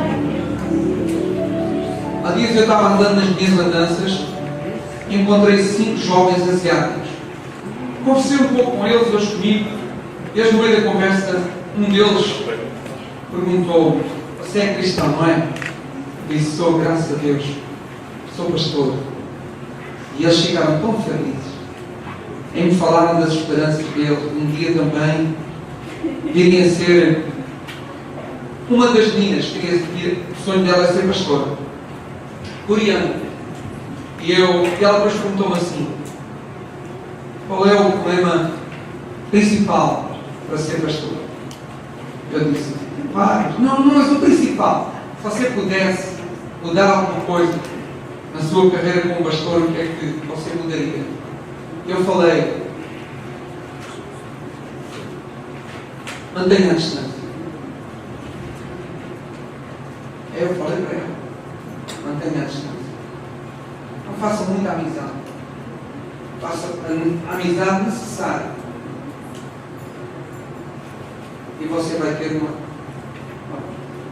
Há dias eu estava andando nas minhas andanças e encontrei 5 jovens asiáticos. Conversei um pouco com eles, eles comigo, e no meio da conversa, um deles perguntou: você é cristão, não é? Eu disse: sou, graças a Deus, sou pastor. E eles ficaram tão felizes em me falarem das esperanças deles, um dia também virem a ser uma das meninas, o sonho dela é ser pastora, coreana. E ela depois perguntou-me assim: qual é o problema principal para ser pastor? Eu disse: vários. Não, mas o principal. Se você pudesse mudar alguma coisa na sua carreira como pastor, o que é que você mudaria? Eu falei: mantenha a distância. Eu falei para ela: mantenha a distância. Não faça muita amizade. Faça a amizade necessária. E você vai ter um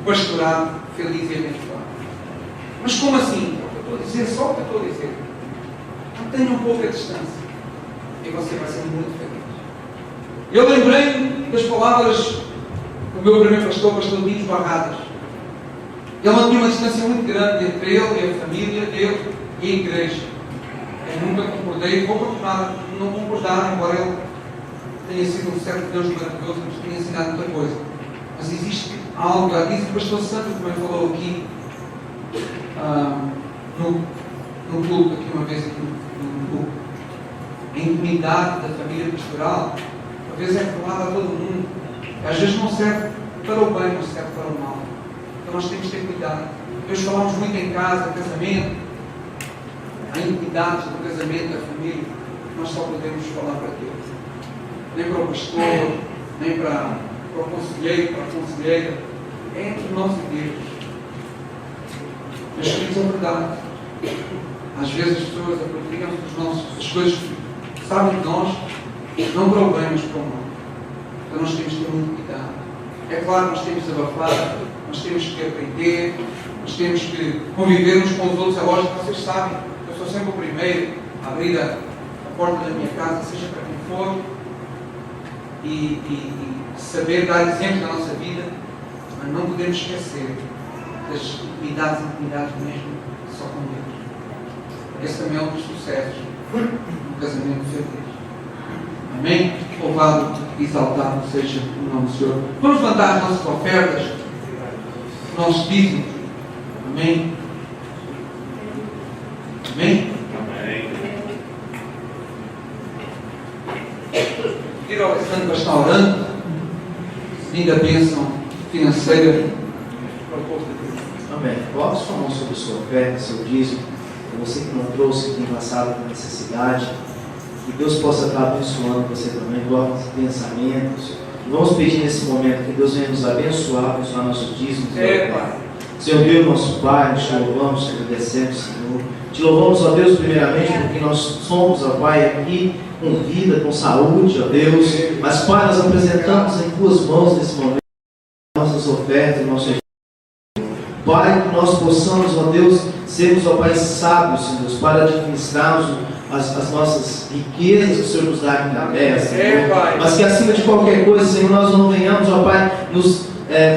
pastorado feliz e abençoado. Mas como assim? Eu estou a dizer só o que eu estou a dizer. Mantenha um pouco a distância. E você vai ser muito feliz. Eu lembrei-me das palavras do meu primeiro pastor, pastor Dinos Barradas. Ele mantinha uma distância muito grande entre ele e a família dele e a igreja. Eu nunca concordei, vou continuar a não concordar, embora ele tenha sido um servo de Deus maravilhoso, nos tenha ensinado muita coisa. Mas existe algo, já disse o pastor Santo também falou aqui, no culto, aqui uma vez, aqui no culto, a intimidade da família pastoral, às vezes é falada a todo mundo, às vezes não serve para o bem, mas serve para o mal. Então nós temos que ter cuidado. Nós falamos muito em casa, casamento, a intimidade do casamento, da família, nós só podemos falar para Deus. Nem para o pastor, nem para o conselheiro, para a conselheira. É entre nós e Deus. Meus filhos, é verdade. Às vezes as pessoas apropriam as coisas que sabem de nós, não para o bem, mas para o mal. Então nós temos que ter muito cuidado. É claro que nós temos que abafar, nós temos que aprender, nós temos que conviver uns com os outros. É lógico que vocês sabem, eu sou sempre o primeiro a abrir a porta da minha casa, seja para quem for, e saber dar exemplo na nossa vida, mas não podemos esquecer das intimidades mesmo, só com Deus. Esse também é um dos sucessos do casamento feliz. Amém? Louvado e exaltado seja o nome do Senhor. Vamos levantar as nossas ofertas, nossos dízimos. Amém? Amém? Pedir ao Alessandro para estar orando, pedindo a bênção financeira para o povo de Deus. Amém. Coloque sua mão sobre a sua oferta, seu dízimo. Você que não trouxe, que tem passado por necessidade, que Deus possa estar abençoando você também. Coloque os pensamentos. Vamos pedir nesse momento que Deus venha nos abençoar nossos dízimos. Pai. Senhor Deus, nosso Pai, te louvamos, te agradecemos, Senhor. Te louvamos, ó Deus, primeiramente, porque nós somos, ó Pai, aqui com vida, com saúde, ó Deus. Mas, Pai, nós apresentamos em tuas mãos nesse momento nossas ofertas, nossos. Pai, que nós possamos, ó Deus, sermos, ó Pai, sábios, Senhor, para administrarmos as nossas riquezas que o Senhor nos dá aqui na terra, Senhor. Mas que acima de qualquer coisa, Senhor, nós não venhamos, ó Pai, nos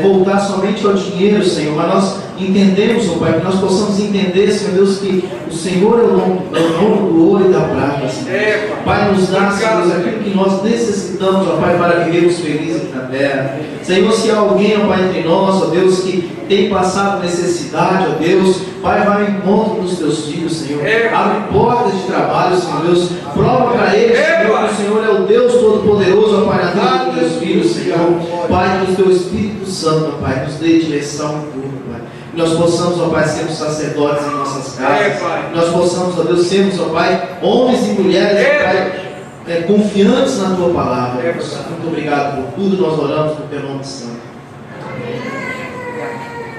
voltar somente ao dinheiro, Senhor, mas nós entendemos, ó Pai, que nós possamos entender, Senhor Deus, que o Senhor é o dono do ouro e da prata, Senhor. Pai, nos dá, Senhor Deus, aquilo que nós necessitamos, ó Pai, para vivermos felizes aqui na terra. Senhor, se há alguém, ó Pai, entre nós, ó Deus, que tem passado necessidade, ó Deus, Pai, vai ao encontro dos teus filhos, Senhor. Abre portas de trabalho, Senhor Deus. Prova para eles, Senhor, que o Senhor é o Deus Todo-Poderoso, ó Pai, na vida dos teus filhos, Senhor. Pai, que o teu Espírito Santo, ó Pai, nos dê direção em tudo, Pai. Que nós possamos, ó Pai, sermos sacerdotes em nossas casas. Que nós possamos, ó Deus, sermos, ó Pai, homens e mulheres, ó Pai, confiantes na tua palavra. Muito obrigado por tudo. Nós oramos no teu nome santo.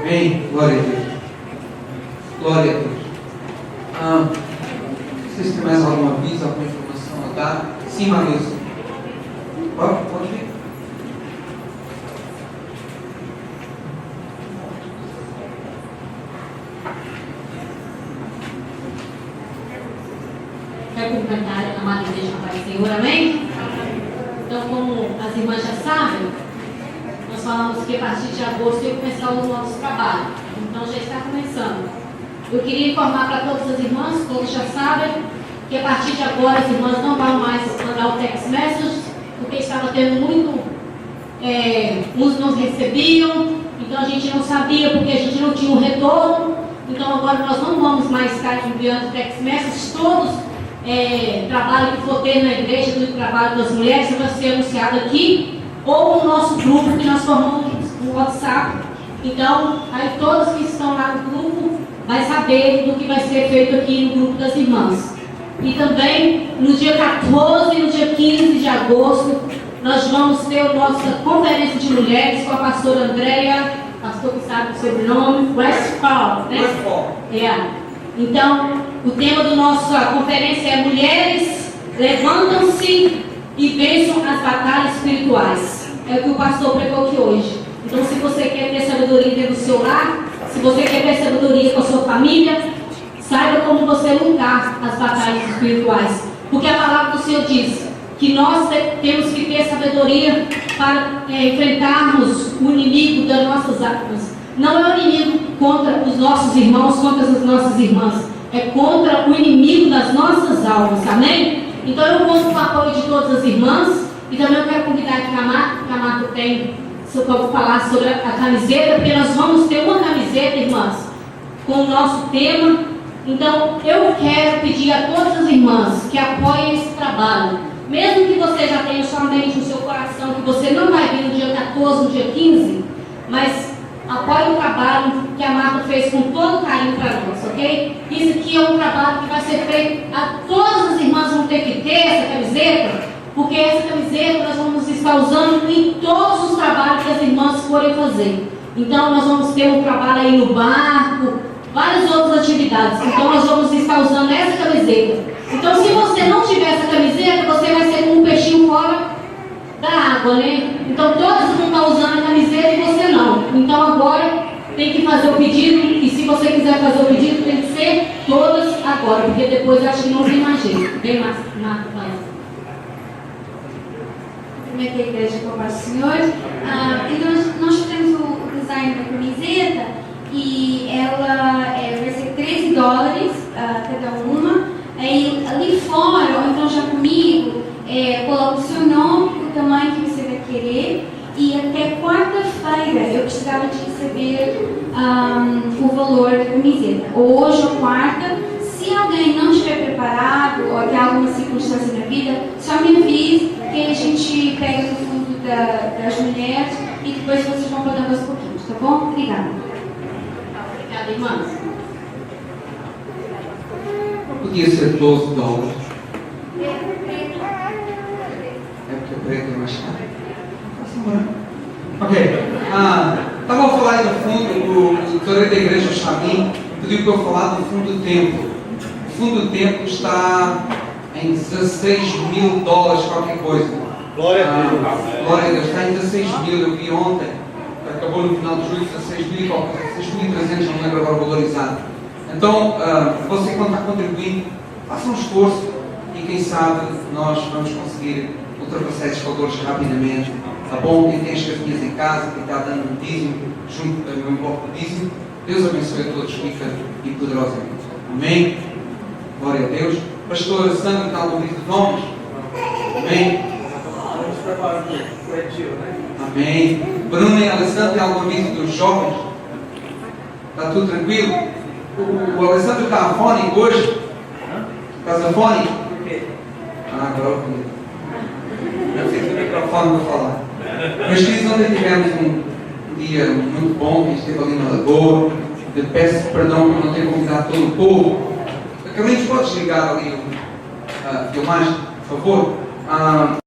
Amém. Glória a Deus. Glória a Deus. Vocês têm mais algum aviso, alguma informação a dar? Sim, Marisa. Pode vir. Quer cumprimentar a amada igreja do Pai Senhor, amém? Então, como as irmãs já sabem, nós falamos que a partir de agosto ia começar o nosso trabalho. Então, já está começando. Eu queria informar para todas as irmãs, todos já sabem, que a partir de agora as irmãs não vão mais mandar o text message, porque estava tendo muito, uns não recebiam, então a gente não sabia, porque a gente não tinha um retorno. Então, agora nós não vamos mais estar enviando text messages, todos trabalho que for ter na igreja, do trabalho das mulheres, vai ser anunciado aqui, ou no nosso grupo que nós formamos no WhatsApp. Então, aí todos que estão lá no grupo vai saber do que vai ser feito aqui no grupo das irmãs. E também, no dia 14 e no dia 15 de agosto, nós vamos ter a nossa conferência de mulheres com a pastora Andréia, pastor que sabe o sobrenome, Westphal, né? Westphal. Então, o tema da nossa conferência é Mulheres Levantam-se e Vençam as Batalhas Espirituais. É o que o pastor pregou aqui hoje. Então, se você quer ter sabedoria dentro do seu lar, se você quer ter sabedoria com a sua família, saiba como você lutar as batalhas espirituais. Porque a palavra do Senhor diz que nós temos que ter sabedoria para enfrentarmos o inimigo das nossas almas. Não é o inimigo contra os nossos irmãos, contra as nossas irmãs. É contra o inimigo das nossas almas. Amém? Então eu conto com o apoio de todas as irmãs. E também eu quero convidar aqui a Marta tem para falar sobre a camiseta, porque nós vamos ter uma camiseta, irmãs, com o nosso tema. Então eu quero pedir a todas as irmãs que apoiem esse trabalho. Mesmo que você já tenha sua mente no seu coração, que você não vai vir no dia 14, no dia 15, mas apoie o trabalho que a Marta fez com todo carinho para nós, ok? Isso aqui é um trabalho que vai ser feito, todas as irmãs vão ter que ter essa camiseta, porque essa camiseta nós vamos estar usando em todos os trabalhos que as irmãs forem fazer. Então nós vamos ter um trabalho aí no barco, várias outras atividades. Então nós vamos estar usando essa camiseta. Então se você não tiver essa camiseta, você vai ser como um peixinho fora da água, né? Então todas vão estar usando a camiseta e você não. Então agora tem que fazer o pedido, e se você quiser fazer o pedido, tem que ser todas agora, porque depois eu acho que não tem mais jeito. Bem mais, Marta, falando. Primeiro da igreja com o Senhor. Então nós fizemos o design da camiseta e ela vai ser $13 cada uma. Aí, ali fora, ou então já comigo, coloca o seu nome, o tamanho que você vai querer, e até quarta-feira eu precisava de receber o valor da camiseta. Ou hoje ou quarta. Se alguém não estiver preparado ou tem alguma circunstância na vida, só me avise que a gente pega no fundo das mulheres e depois vocês vão pagando aos pouquinhos, tá bom? Obrigada. Obrigada, irmãs. Podia ser $12. É porque o preto é mais caro. Ok. Estava a falar aí no fundo, o doutor da igreja, o Xamin, pediu para eu falar do fundo do templo. O fundo do templo está em $16 mil, qualquer coisa. Glória a Deus. Glória a Deus. Está em 16 mil, eu vi ontem. Acabou no final de julho, 16 mil e qualquer coisa. 2.300, não lembro agora valorizado. Então, você quando está contribuindo, faça um esforço e quem sabe nós vamos conseguir ultrapassar esses valores rapidamente. Tá bom? Quem tem as casinhas em casa, quem está dando um dízimo, junto no envolve do dízimo, Deus abençoe a todos rica e poderosamente. Amém? Glória a Deus. Pastor Sandro está ao livro de nomes? Amém? Vamos preparar o coletivo, né? Amém. Bruno e Alessandro têm algum aviso dos jovens? Está tudo tranquilo? O Alessandro está afônico hoje? Estás afônico? Por quê? Agora eu ouvi. Não sei se o microfone vou falar. Meus queridos, ontem tivemos um dia muito bom, que esteve ali na Lagoa. Eu peço perdão por não ter convidado todo o povo. Carlinhos, podes ligar ali a filmagem, por favor?